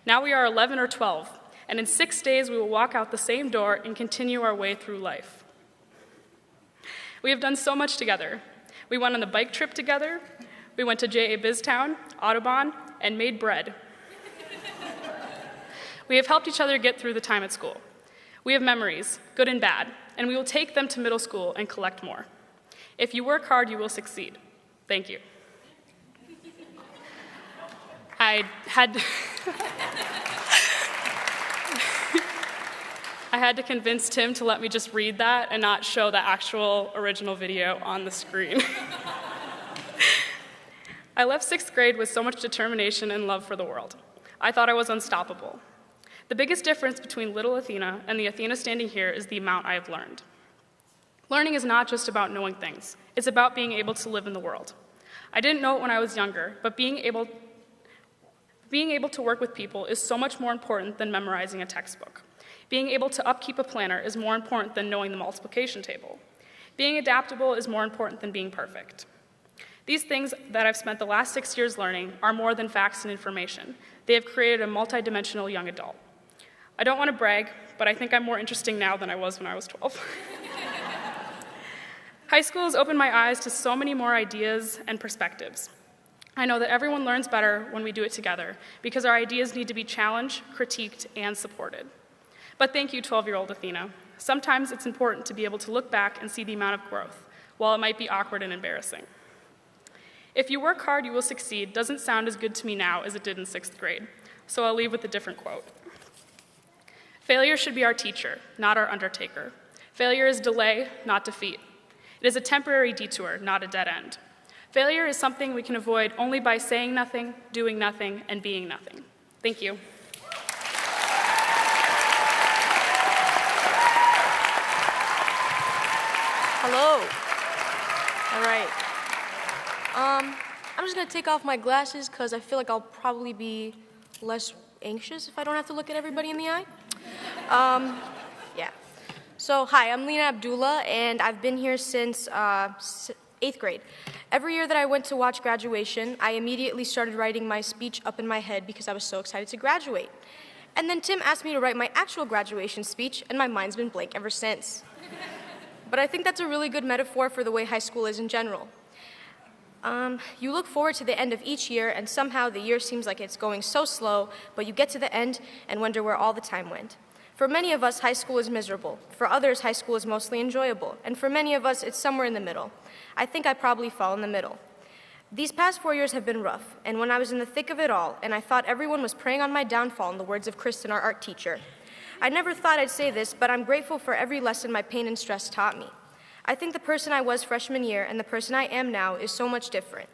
Now we are 11 or 12, and in 6 days we will walk out the same door and continue our way through life. We have done so much together. We went on the bike trip together, we went to J.A. Biztown, Audubon, and made bread. We have helped each other get through the time at school. We have memories, good and bad, and we will take them to middle school and collect more. If you work hard, you will succeed. Thank you. I had to convince Tim to let me just read that and not show the actual original video on the screen. I left 6th grade with so much determination and love for the world. I thought I was unstoppable. The biggest difference between little Athena and the Athena standing here is the amount I have learned. Learning is not just about knowing things. It's about being able to live in the world. I didn't know it when I was younger, but being able to work with people is so much more important than memorizing a textbook. Being able to upkeep a planner is more important than knowing the multiplication table. Being adaptable is more important than being perfect. These things that I've spent the last 6 years learning are more than facts and information. They have created a multidimensional young adult. I don't want to brag, but I think I'm more interesting now than I was when I was 12. High school has opened my eyes to so many more ideas and perspectives. I know that everyone learns better when we do it together because our ideas need to be challenged, critiqued, and supported. But thank you, 12-year-old Athena. Sometimes it's important to be able to look back and see the amount of growth, while it might be awkward and embarrassing. If you work hard, you will succeed doesn't sound as good to me now as it did in 6th grade, so I'll leave with a different quote. Failure should be our teacher, not our undertaker. Failure is delay, not defeat. It is a temporary detour, not a dead end. Failure is something we can avoid only by saying nothing, doing nothing, and being nothing. Thank you. Hello. All right. I'm just going to take off my glasses because I feel like I'll probably be less anxious if I don't have to look at everybody in the eye. Yeah. So, hi, I'm Lena Abdullah, and I've been here since 8th grade. Every year that I went to watch graduation, I immediately started writing my speech up in my head because I was so excited to graduate. And then Tim asked me to write my actual graduation speech, and my mind's been blank ever since. But I think that's a really good metaphor for the way high school is in general. You look forward to the end of each year, and somehow the year seems like it's going so slow, but you get to the end and wonder where all the time went. For many of us, high school is miserable. For others, high school is mostly enjoyable. And for many of us, it's somewhere in the middle. I think I probably fall in the middle. These past 4 years have been rough, and when I was in the thick of it all, and I thought everyone was preying on my downfall, in the words of Kristen, our art teacher, I never thought I'd say this, but I'm grateful for every lesson my pain and stress taught me. I think the person I was freshman year and the person I am now is so much different.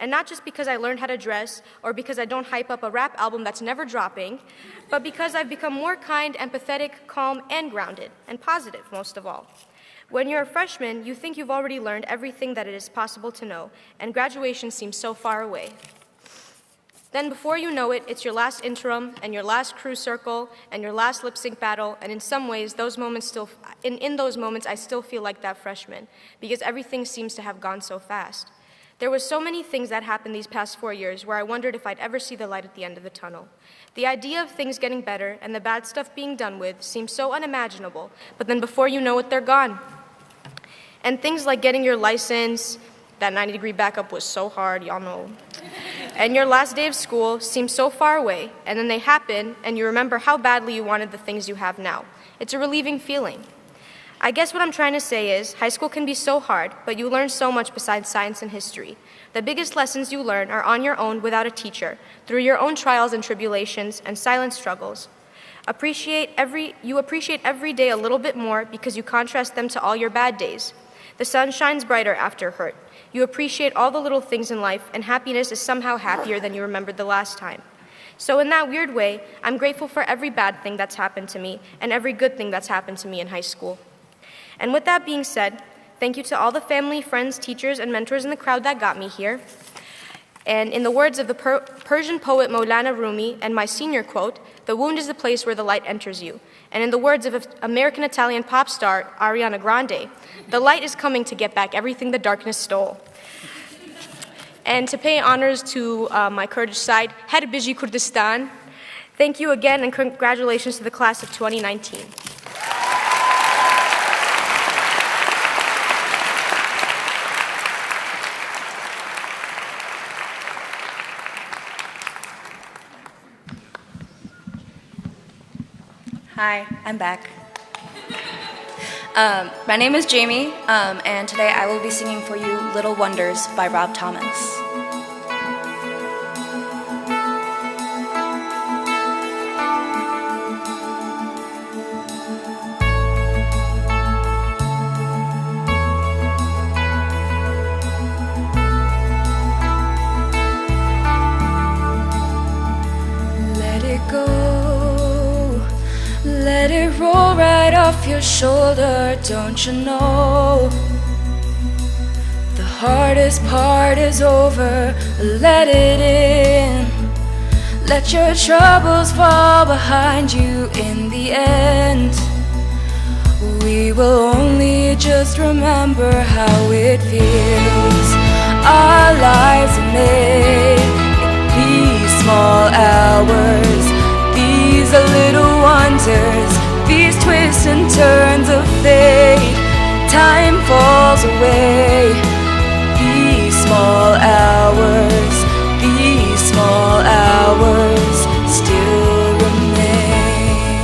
And not just because I learned how to dress or because I don't hype up a rap album that's never dropping, but because I've become more kind, empathetic, calm, and grounded, and positive, most of all. When you're a freshman, you think you've already learned everything that it is possible to know, and graduation seems so far away. Then before you know it, it's your last interim, and your last crew circle, and your last lip sync battle, and in some ways, in those moments, I still feel like that freshman, because everything seems to have gone so fast. There were so many things that happened these past 4 years where I wondered if I'd ever see the light at the end of the tunnel. The idea of things getting better and the bad stuff being done with seems so unimaginable, but then before you know it, they're gone. And things like getting your license, that 90-degree backup was so hard, y'all know, and your last day of school seem so far away, and then they happen, and you remember how badly you wanted the things you have now. It's a relieving feeling. I guess what I'm trying to say is, high school can be so hard, but you learn so much besides science and history. The biggest lessons you learn are on your own without a teacher, through your own trials and tribulations and silent struggles. You appreciate every day a little bit more because you contrast them to all your bad days. The sun shines brighter after hurt. You appreciate all the little things in life, and happiness is somehow happier than you remembered the last time. So in that weird way, I'm grateful for every bad thing that's happened to me and every good thing that's happened to me in high school. And with that being said, thank you to all the family, friends, teachers, and mentors in the crowd that got me here. And in the words of the Persian poet Maulana Rumi and my senior quote, "The wound is the place where the light enters you." And in the words of American Italian pop star Ariana Grande, "The light is coming to get back everything the darkness stole." And to pay honors to my Kurdish side, Her Biji Kurdistan, thank you again and congratulations to the class of 2019. Hi, I'm back. My name is Jamie, and today I will be singing for you Little Wonders by Rob Thomas. Let it go, let it roll right off your shoulder, don't you know? The hardest part is over, let it in. Let your troubles fall behind you in the end. We will only just remember how it feels. Our lives are made in these small hours. These are little wonders, these twists and turns of fate. Time falls away. These small hours, these small hours still remain.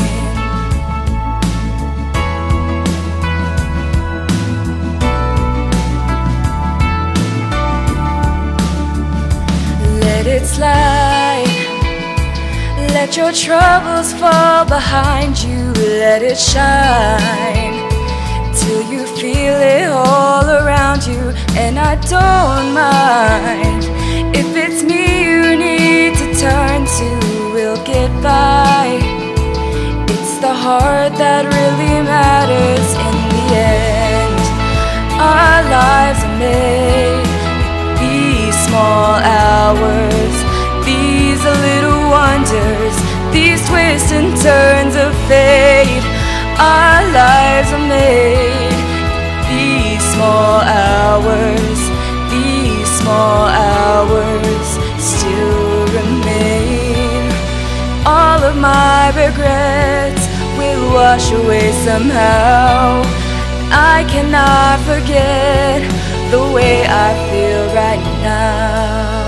Let it slide. Let your troubles fall behind you, let it shine till you feel it all around you. And I don't mind if it's me you need to turn to, we'll get by. It's the heart that really matters in the end. Our lives are made these small hours. These are little wonders, these twists and turns of fate. Our lives are made these small hours. These small hours still remain. All of my regrets will wash away somehow. I cannot forget the way I feel right now.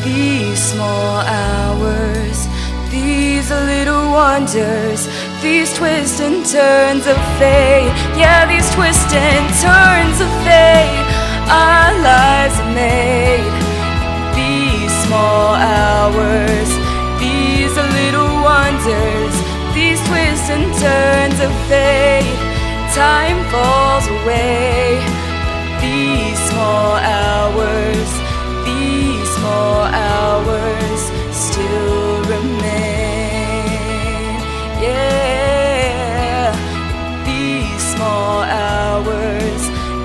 These small hours, these are little wonders, these twists and turns of fate. Yeah, these twists and turns of fate. turn to fade, time falls away. These small hours still remain. Yeah, these small hours,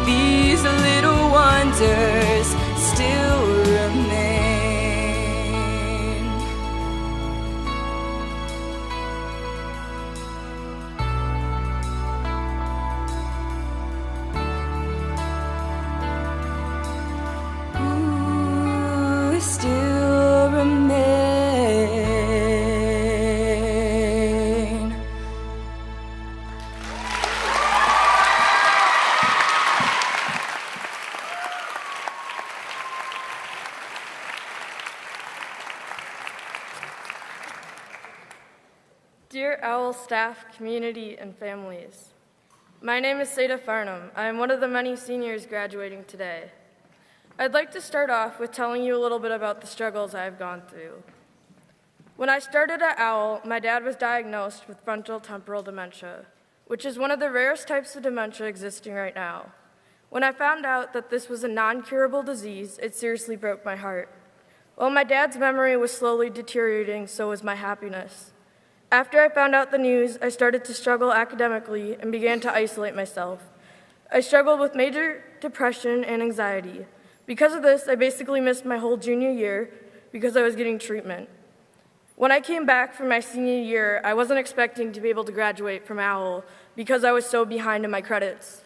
these little wonders still remain. Ooh, still remain. Dear OWL staff, community, and families, my name is Seda Farnham. I am one of the many seniors graduating today. I'd like to start off with telling you a little bit about the struggles I have gone through. When I started at OWL, my dad was diagnosed with frontotemporal dementia, which is one of the rarest types of dementia existing right now. When I found out that this was a non-curable disease, it seriously broke my heart. While my dad's memory was slowly deteriorating, so was my happiness. After I found out the news, I started to struggle academically and began to isolate myself. I struggled with major depression and anxiety. Because of this, I basically missed my whole junior year because I was getting treatment. When I came back for my senior year, I wasn't expecting to be able to graduate from OWL because I was so behind in my credits.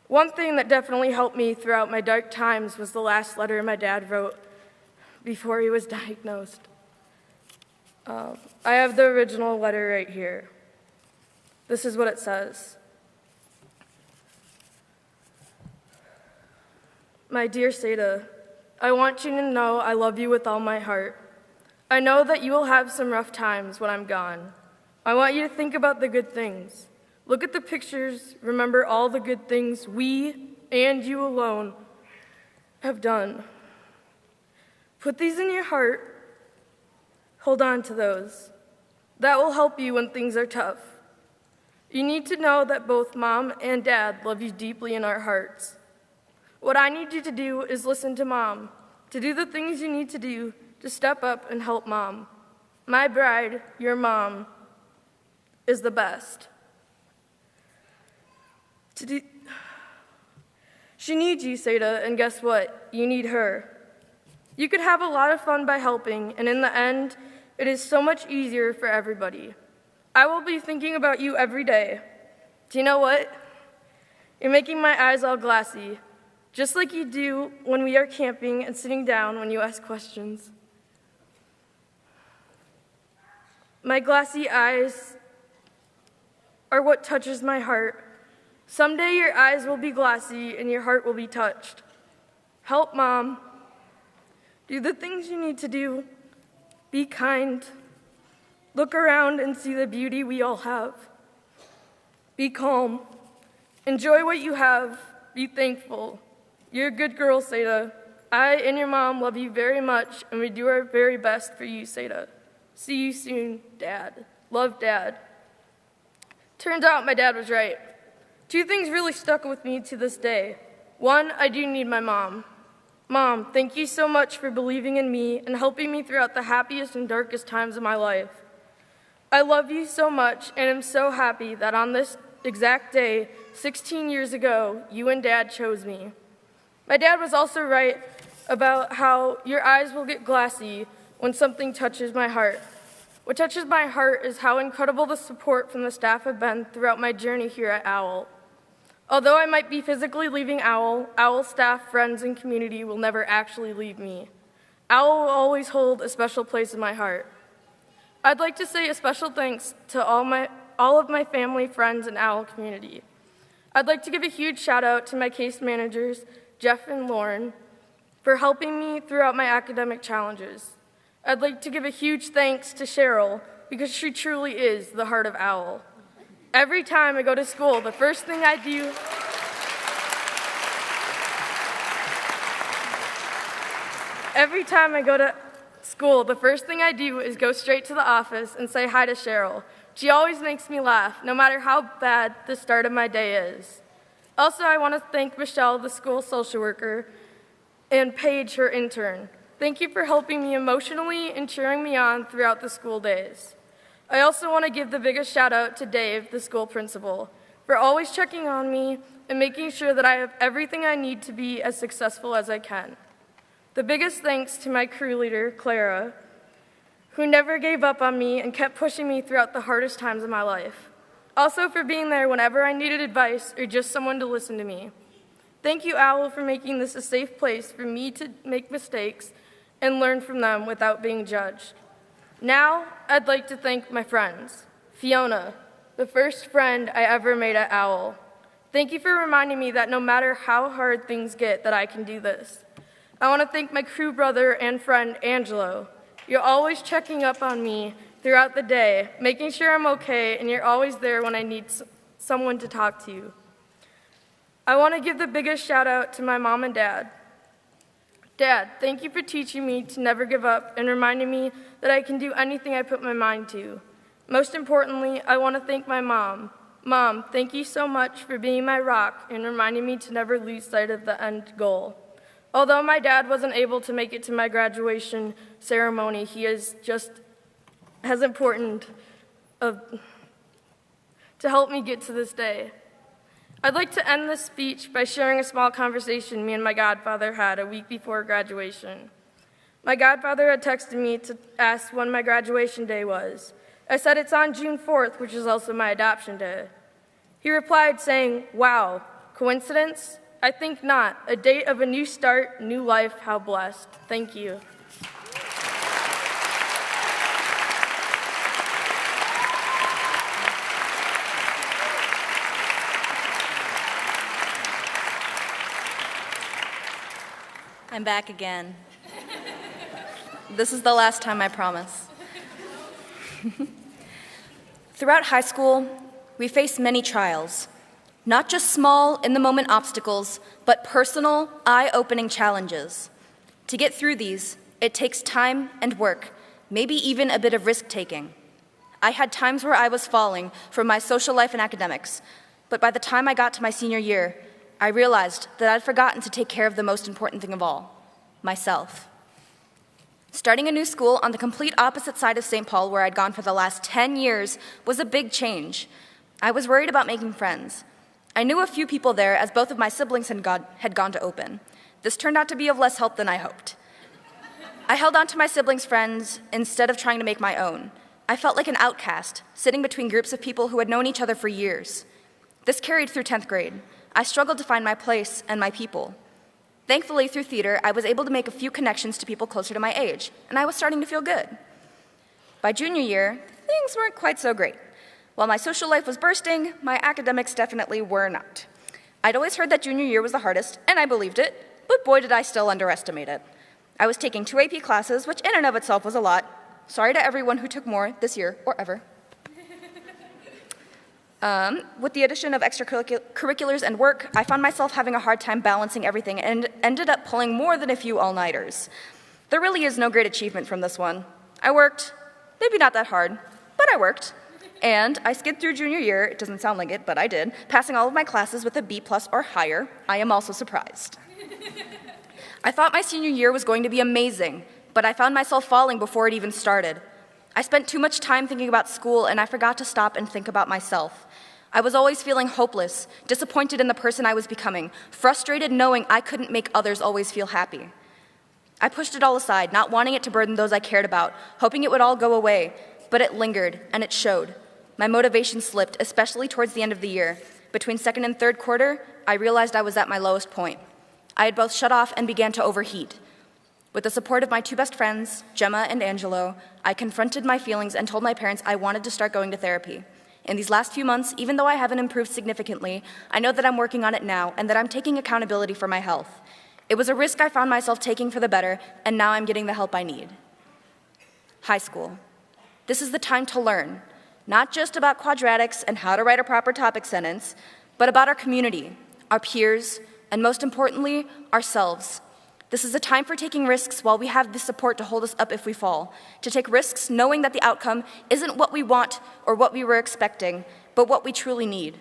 One thing that definitely helped me throughout my dark times was the last letter my dad wrote before he was diagnosed. I have the original letter right here. This is what it says. My dear Seda, I want you to know I love you with all my heart. I know that you will have some rough times when I'm gone. I want you to think about the good things. Look at the pictures, remember all the good things we and you alone have done. Put these in your heart. Hold on to those. That will help you when things are tough. You need to know that both Mom and Dad love you deeply in our hearts. What I need you to do is listen to Mom, to do the things you need to do to step up and help Mom. My bride, your mom, is the best. She needs you, Seda, and guess what? You need her. You could have a lot of fun by helping, and in the end, it is so much easier for everybody. I will be thinking about you every day. Do you know what? You're making my eyes all glassy, just like you do when we are camping and sitting down when you ask questions. My glassy eyes are what touches my heart. Someday your eyes will be glassy and your heart will be touched. Help Mom. Do the things you need to do. Be kind. Look around and see the beauty we all have. Be calm. Enjoy what you have. Be thankful. You're a good girl, Seda. I and your mom love you very much, and we do our very best for you, Seda. See you soon, Dad. Love, Dad. Turns out my dad was right. Two things really stuck with me to this day. One, I do need my mom. Mom, thank you so much for believing in me and helping me throughout the happiest and darkest times of my life. I love you so much and am so happy that on this exact day, 16 years ago, you and Dad chose me. My dad was also right about how your eyes will get glassy when something touches my heart. What touches my heart is how incredible the support from the staff have been throughout my journey here at OWL. Although I might be physically leaving OWL, OWL staff, friends, and community will never actually leave me. OWL will always hold a special place in my heart. I'd like to say a special thanks to all of my family, friends, and OWL community. I'd like to give a huge shout out to my case managers, Jeff and Lauren, for helping me throughout my academic challenges. I'd like to give a huge thanks to Cheryl because she truly is the heart of OWL. Every time I go to school, the first thing I do is go straight to the office and say hi to Cheryl. She always makes me laugh, no matter how bad the start of my day is. Also, I want to thank Michelle, the school social worker, and Paige, her intern. Thank you for helping me emotionally and cheering me on throughout the school days. I also want to give the biggest shout out to Dave, the school principal, for always checking on me and making sure that I have everything I need to be as successful as I can. The biggest thanks to my crew leader, Clara, who never gave up on me and kept pushing me throughout the hardest times of my life. Also for being there whenever I needed advice or just someone to listen to me. Thank you, Owl, for making this a safe place for me to make mistakes and learn from them without being judged. Now, I'd like to thank my friends. Fiona, the first friend I ever made at Owl. Thank you for reminding me that no matter how hard things get, that I can do this. I want to thank my crew brother and friend, Angelo. You're always checking up on me throughout the day, making sure I'm okay, and you're always there when I need someone to talk to. I want to give the biggest shout out to my mom and dad. Dad, thank you for teaching me to never give up and reminding me that I can do anything I put my mind to. Most importantly, I want to thank my mom. Mom, thank you so much for being my rock and reminding me to never lose sight of the end goal. Although my dad wasn't able to make it to my graduation ceremony, he is just as important to help me get to this day. I'd like to end this speech by sharing a small conversation me and my godfather had a week before graduation. My godfather had texted me to ask when my graduation day was. I said it's on June 4th, which is also my adoption day. He replied saying, "Wow, coincidence? I think not. A date of a new start, new life, how blessed. Thank you." I'm back again. This is the last time, I promise. Throughout high school, we face many trials. Not just small, in-the-moment obstacles, but personal, eye-opening challenges. To get through these, it takes time and work, maybe even a bit of risk-taking. I had times where I was falling from my social life and academics, but by the time I got to my senior year, I realized that I'd forgotten to take care of the most important thing of all, myself. Starting a new school on the complete opposite side of St. Paul, where I'd gone for the last 10 years, was a big change. I was worried about making friends. I knew a few people there, as both of my siblings had gone to Open. This turned out to be of less help than I hoped. I held on to my siblings' friends instead of trying to make my own. I felt like an outcast, sitting between groups of people who had known each other for years. This carried through 10th grade. I struggled to find my place and my people. Thankfully, through theater, I was able to make a few connections to people closer to my age, and I was starting to feel good. By junior year, things weren't quite so great. While my social life was bursting, my academics definitely were not. I'd always heard that junior year was the hardest, and I believed it, but boy did I still underestimate it. I was taking 2 AP classes, which in and of itself was a lot. Sorry to everyone who took more this year or ever. With the addition of extracurriculars and work, I found myself having a hard time balancing everything and ended up pulling more than a few all-nighters. There really is no great achievement from this one. I worked, maybe not that hard, but I worked. And I skid through junior year, it doesn't sound like it, but I did, passing all of my classes with a B+ or higher. I am also surprised. I thought my senior year was going to be amazing, but I found myself falling before it even started. I spent too much time thinking about school, and I forgot to stop and think about myself. I was always feeling hopeless, disappointed in the person I was becoming, frustrated knowing I couldn't make others always feel happy. I pushed it all aside, not wanting it to burden those I cared about, hoping it would all go away, but it lingered, and it showed. My motivation slipped, especially towards the end of the year. Between second and third quarter, I realized I was at my lowest point. I had both shut off and began to overheat. With the support of my 2 best friends, Gemma and Angelo, I confronted my feelings and told my parents I wanted to start going to therapy. In these last few months, even though I haven't improved significantly, I know that I'm working on it now and that I'm taking accountability for my health. It was a risk I found myself taking for the better, and now I'm getting the help I need. High school. This is the time to learn, not just about quadratics and how to write a proper topic sentence, but about our community, our peers, and most importantly, ourselves. This is a time for taking risks while we have the support to hold us up if we fall, to take risks knowing that the outcome isn't what we want or what we were expecting, but what we truly need.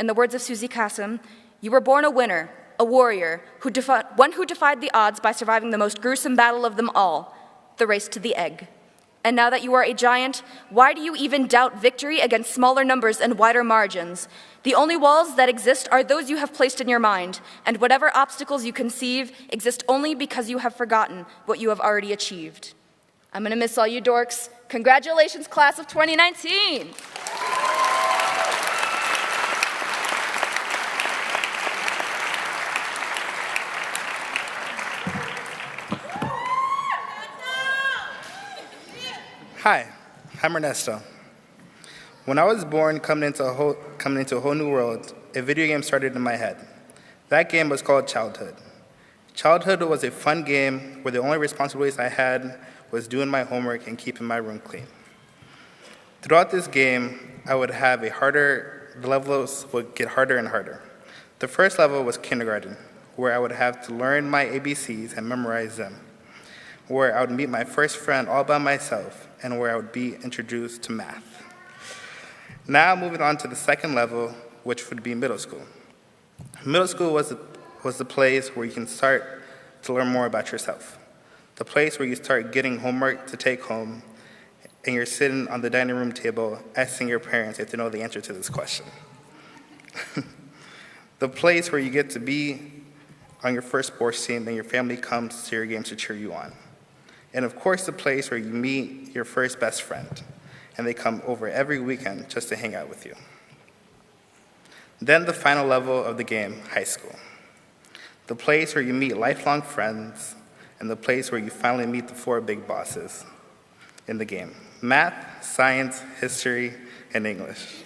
In the words of Susie Kassem, you were born a winner, a warrior, one who defied the odds by surviving the most gruesome battle of them all, the race to the egg. And now that you are a giant, why do you even doubt victory against smaller numbers and wider margins? The only walls that exist are those you have placed in your mind, and whatever obstacles you conceive exist only because you have forgotten what you have already achieved. I'm gonna miss all you dorks. Congratulations, class of 2019! Hi, I'm Ernesto. When I was born, coming into a whole new world, a video game started in my head. That game was called Childhood. Childhood was a fun game where the only responsibilities I had was doing my homework and keeping my room clean. Throughout this game, I would have the levels would get harder and harder. The first level was kindergarten, where I would have to learn my ABCs and memorize them, where I would meet my first friend all by myself, and where I would be introduced to math. Now moving on to the second level, which would be middle school. Middle school was the place where you can start to learn more about yourself. The place where you start getting homework to take home, and you're sitting on the dining room table asking your parents if they know the answer to this question. The place where you get to be on your first sports team and your family comes to your games to cheer you on. And of course, the place where you meet your first best friend, and they come over every weekend just to hang out with you. Then the final level of the game, high school. The place where you meet lifelong friends, and the place where you finally meet the 4 big bosses in the game: math, science, history, and English.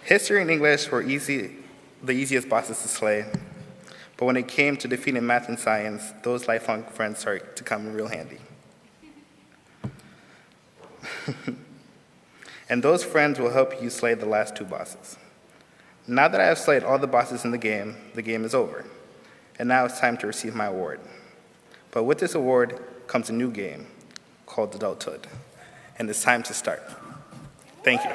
History and English were the easiest bosses to slay. But when it came to defeating math and science, those lifelong friends started to come in real handy. And those friends will help you slay the last 2 bosses. Now that I have slayed all the bosses in the game is over. And now it's time to receive my award. But with this award comes a new game called adulthood. And it's time to start. Thank you.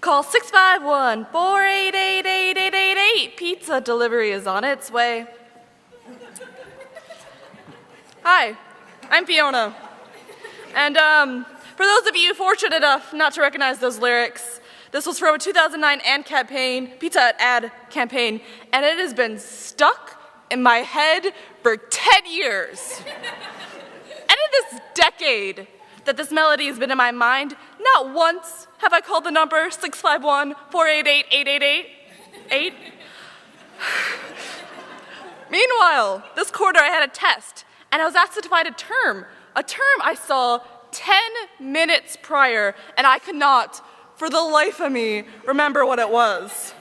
Call 651-488-8888. Pizza delivery is on its way. Hi, I'm Fiona. And for those of you fortunate enough not to recognize those lyrics, this was from a 2009 Pizza Hut ad campaign, and it has been stuck in my head for 10 years. And in this decade that this melody has been in my mind, not once have I called the number 651-488-8888. Meanwhile, this quarter I had a test, and I was asked to define a term I saw 10 minutes prior, and I could not, for the life of me, remember what it was.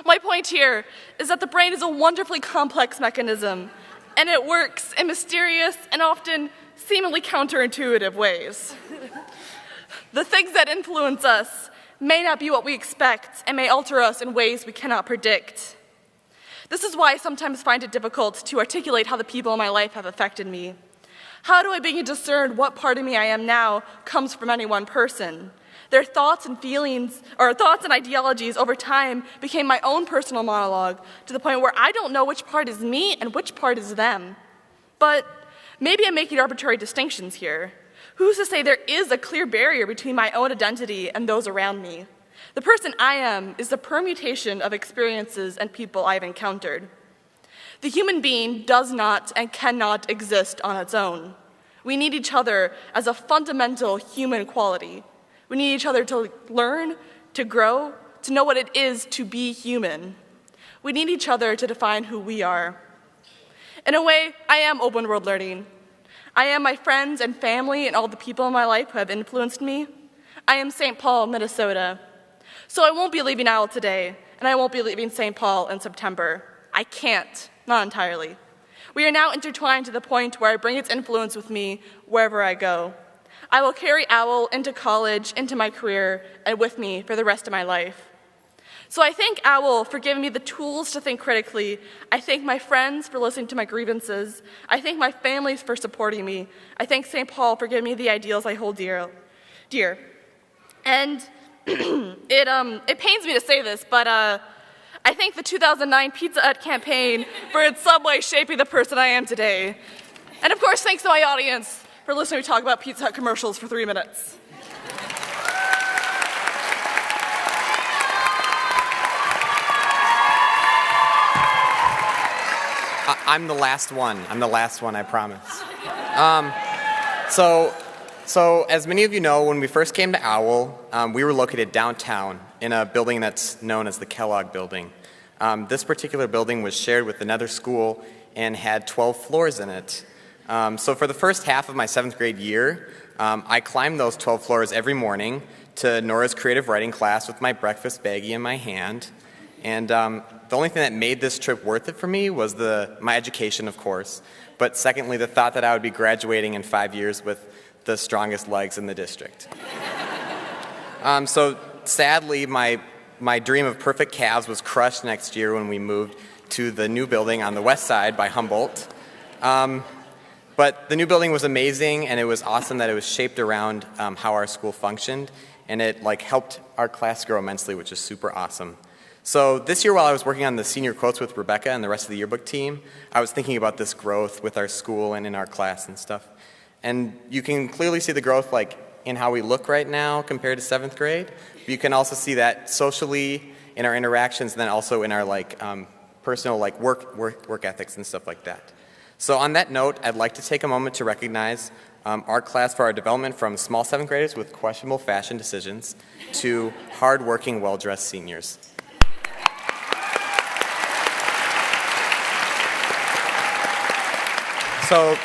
My point here is that the brain is a wonderfully complex mechanism, and it works in mysterious and often seemingly counterintuitive ways. The things that influence us may not be what we expect and may alter us in ways we cannot predict. This is why I sometimes find it difficult to articulate how the people in my life have affected me. How do I begin to discern what part of me I am now comes from any one person? Their thoughts and feelings, or thoughts and ideologies over time became my own personal monologue to the point where I don't know which part is me and which part is them. But maybe I'm making arbitrary distinctions here. Who's to say there is a clear barrier between my own identity and those around me? The person I am is the permutation of experiences and people I've encountered. The human being does not and cannot exist on its own. We need each other as a fundamental human quality. We need each other to learn, to grow, to know what it is to be human. We need each other to define who we are. In a way, I am open world learning. I am my friends and family and all the people in my life who have influenced me. I am St. Paul, Minnesota. So I won't be leaving Owl today, and I won't be leaving St. Paul in September. I can't, not entirely. We are now intertwined to the point where I bring its influence with me wherever I go. I will carry OWL into college, into my career, and with me for the rest of my life. So I thank OWL for giving me the tools to think critically. I thank my friends for listening to my grievances. I thank my families for supporting me. I thank St. Paul for giving me the ideals I hold dear. And it pains me to say this, but I thank the 2009 Pizza Hut campaign for in some way shaping the person I am today. And of course, thanks to my audience for listening to me talk about Pizza Hut commercials for 3 minutes. I'm the last one. I promise. So as many of you know, when we first came to OWL, we were located downtown in a building that's known as the Kellogg Building. This particular building was shared with another school and had 12 floors in it. So for the first half of my 7th grade year, I climbed those 12 floors every morning to Nora's creative writing class with my breakfast baggie in my hand. And the only thing that made this trip worth it for me was my education, of course. But secondly, the thought that I would be graduating in 5 years with the strongest legs in the district. So sadly, my dream of perfect calves was crushed next year when we moved to the new building on the west side by Humboldt. But the new building was amazing, and it was awesome that it was shaped around how our school functioned, and it helped our class grow immensely, which is super awesome. So this year, while I was working on the senior quotes with Rebecca and the rest of the yearbook team, I was thinking about this growth with our school and in our class and stuff. And you can clearly see the growth in how we look right now compared to 7th grade. But you can also see that socially in our interactions, and then also in our personal work ethics and stuff like that. So on that note, I'd like to take a moment to recognize our class for our development from small 7th graders with questionable fashion decisions to hardworking, well-dressed seniors. So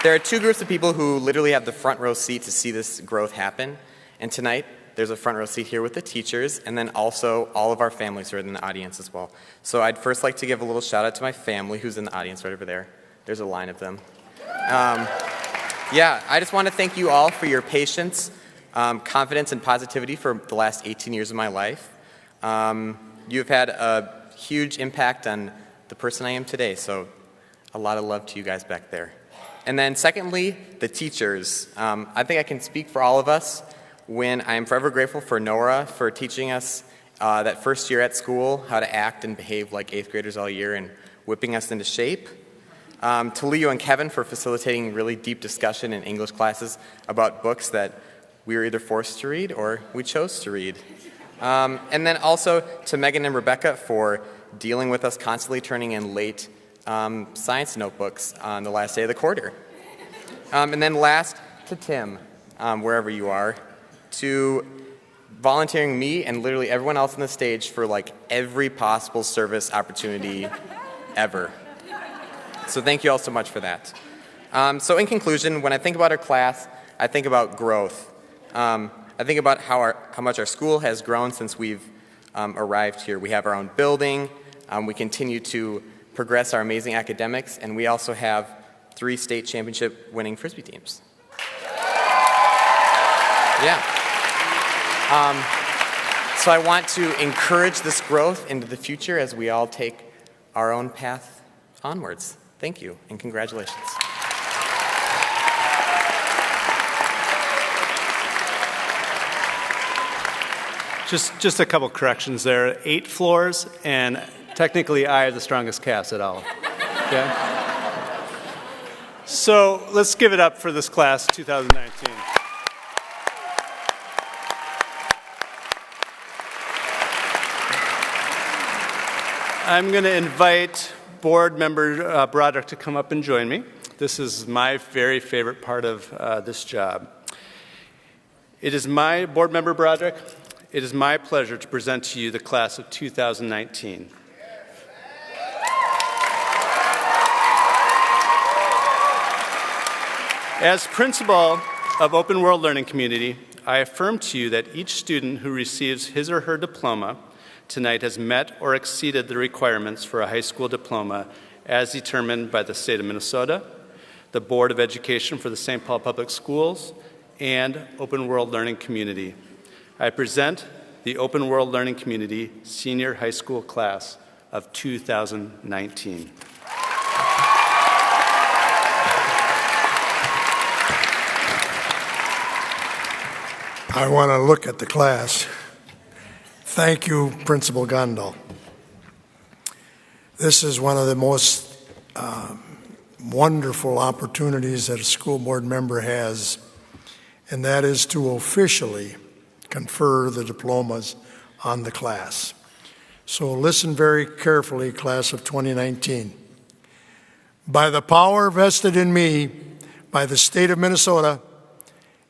there are 2 groups of people who literally have the front row seat to see this growth happen. And tonight, there's a front row seat here with the teachers, and then also all of our families who are in the audience as well. So I'd first like to give a little shout out to my family who's in the audience right over there. There's a line of them. I just want to thank you all for your patience, confidence, and positivity for the last 18 years of my life. You've had a huge impact on the person I am today, so a lot of love to you guys back there. And then secondly, the teachers. I think I can speak for all of us when I am forever grateful for Nora for teaching us that first year at school how to act and behave like 8th graders all year and whipping us into shape. To Leo and Kevin for facilitating really deep discussion in English classes about books that we were either forced to read or we chose to read. And then also to Megan and Rebecca for dealing with us constantly turning in late science notebooks on the last day of the quarter. And then last to Tim, wherever you are, to volunteering me and literally everyone else on the stage for every possible service opportunity ever. So thank you all so much for that. So in conclusion, when I think about our class, I think about growth. I think about how much our school has grown since we've arrived here. We have our own building. We continue to progress our amazing academics, and we also have 3 state championship winning Frisbee teams. So I want to encourage this growth into the future as we all take our own path onwards. Thank you, and congratulations. Just a couple corrections there. 8 floors, and technically I have the strongest calves at all. Okay? So let's give it up for this class 2019. I'm going to invite board member Broderick to come up and join me. This is my very favorite part of this job. It is my board member Broderick. It is my pleasure to present to you the class of 2019. As principal of Open World Learning Community, I affirm to you that each student who receives his or her diploma tonight has met or exceeded the requirements for a high school diploma as determined by the state of Minnesota, the Board of Education for the St. Paul Public Schools, and Open World Learning Community. I present the Open World Learning Community Senior High School Class of 2019. I want to look at the class. Thank you, Principal Gondal. This is one of the most wonderful opportunities that a school board member has, and that is to officially confer the diplomas on the class. So listen very carefully, class of 2019. By the power vested in me by the state of Minnesota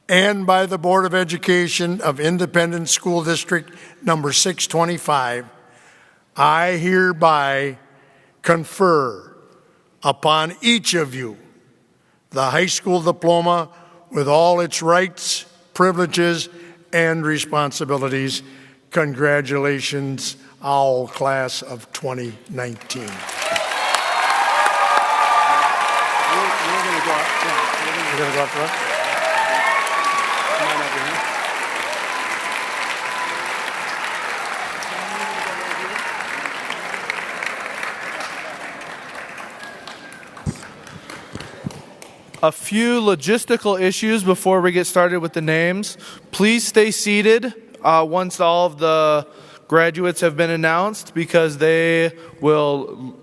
and by the Board of Education of Independent School District number 625, I hereby confer upon each of you the high school diploma with all its rights, privileges, and responsibilities. Congratulations, OWL class of 2019. You're going to go up front? Come on over here. A few logistical issues before we get started with the names. Please stay seated once all of the graduates have been announced, because they will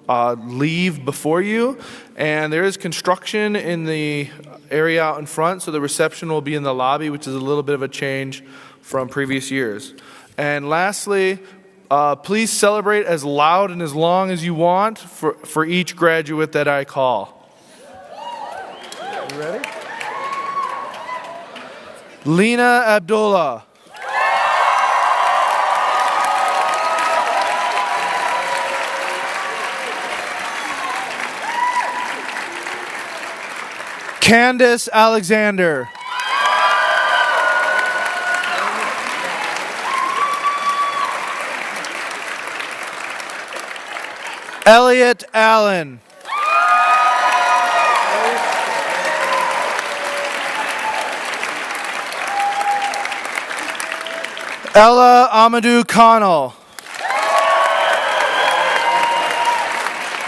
leave before you. And there is construction in the area out in front, so the reception will be in the lobby, which is a little bit of a change from previous years. And lastly, please celebrate as loud and as long as you want for each graduate that I call. You ready? Lena Abdullah. Candace Alexander. Elliot Allen. Ella Amadou Connell.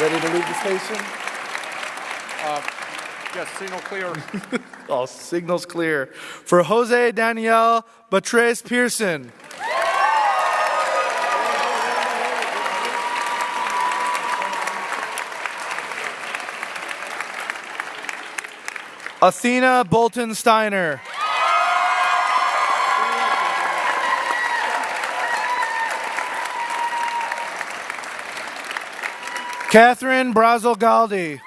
Ready to leave the station? Yes, signal clear. All signals clear. For Jose Daniel Batres Pearson. Athena Bolton Steiner. Catherine Brazel Galdi.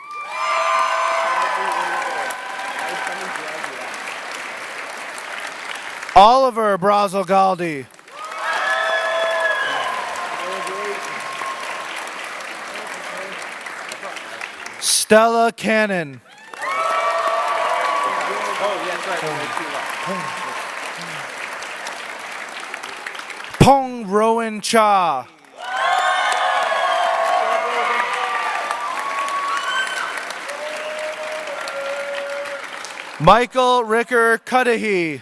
Oliver Brazel Galdi. Stella Cannon. Pong Rowan Cha. Michael Ricker Cudahy.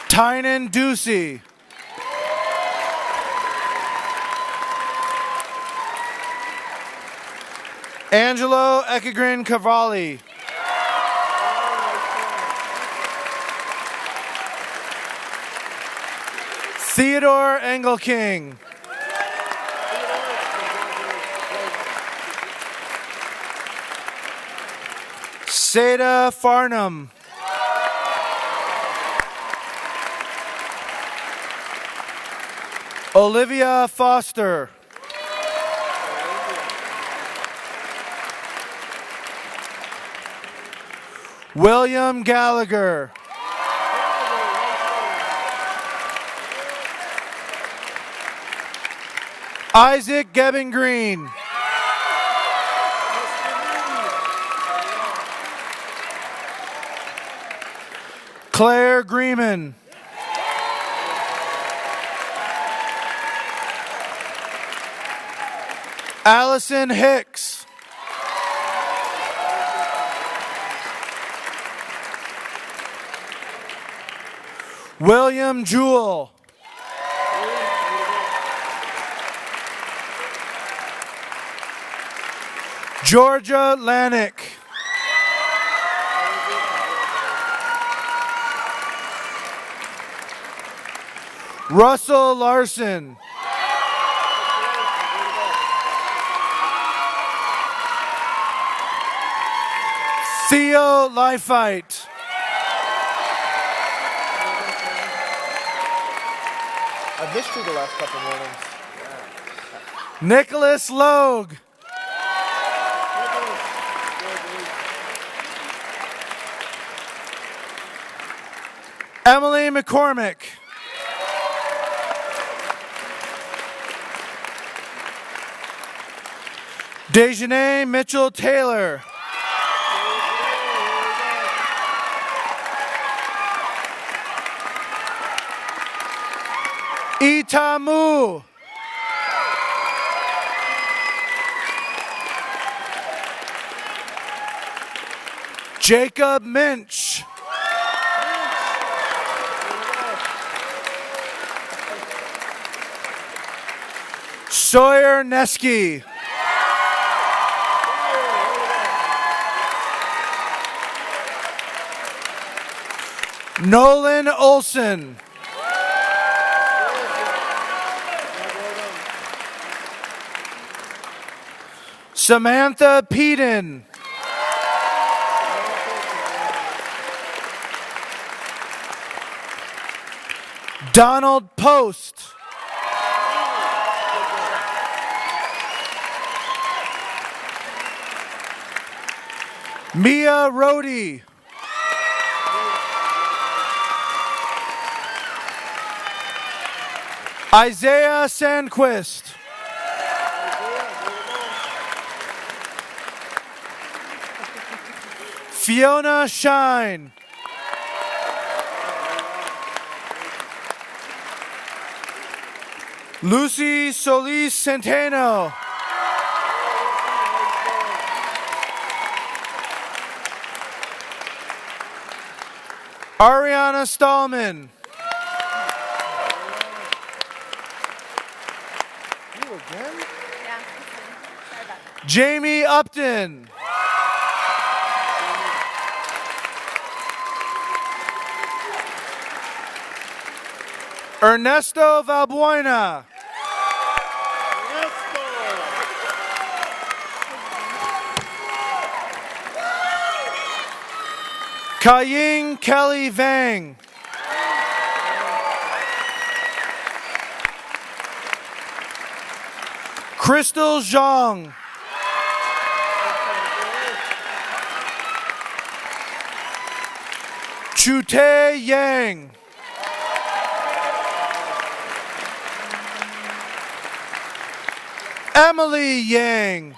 Tynan Ducey. Angelo Ekegrin Cavalli. Theodore Engelking. Seda Farnham. Olivia Foster. William Gallagher. Isaac Gebbing Green. Claire Greenman. Allison Hicks. William Jewell. Georgia Lanick. Russell Larson. Theo Leifheit. I missed you the last couple mornings. Nicholas Logue. Emily McCormick. Dejanay Mitchell Taylor. Itamu. Jacob Minch. Sawyer Neski. Nolan Olson. Samantha Peden. Donald Post. Mia Rohde. Isaiah Sandquist. Fiona Shine. Lucy Solis Centeno. Ariana Stallman. You again? Yeah. Sorry about that. Jamie Upton. Ernesto Valbuena. Kaying Kelly Vang. Crystal Zhang. Chute Yang. Emily Yang.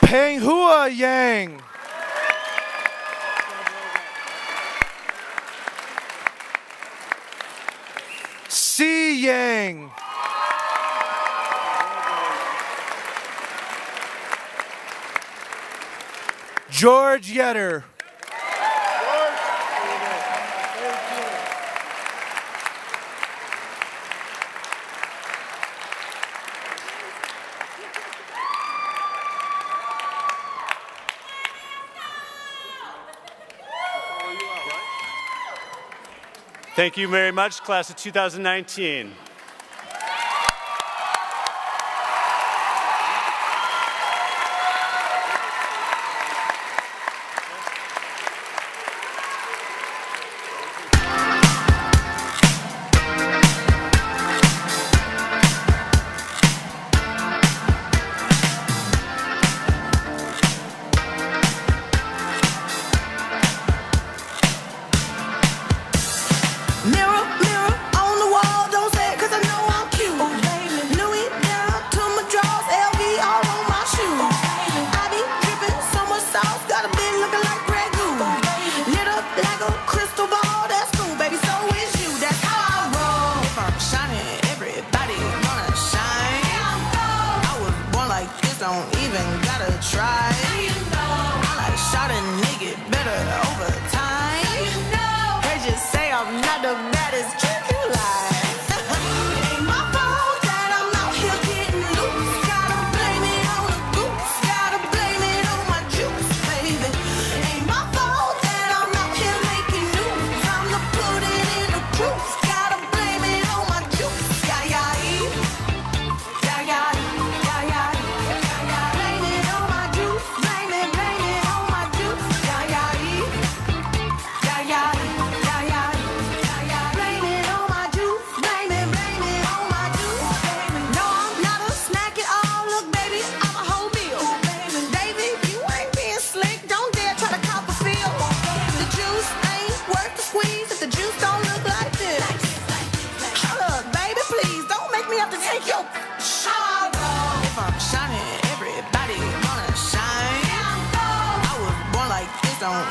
Penghua Yang. Si Yang. George Yetter. Thank you very much, class of 2019. Mirror, mirror on the wall, don't say it 'cause yo. If I'm shining, everybody wanna shine. I was born like this, don't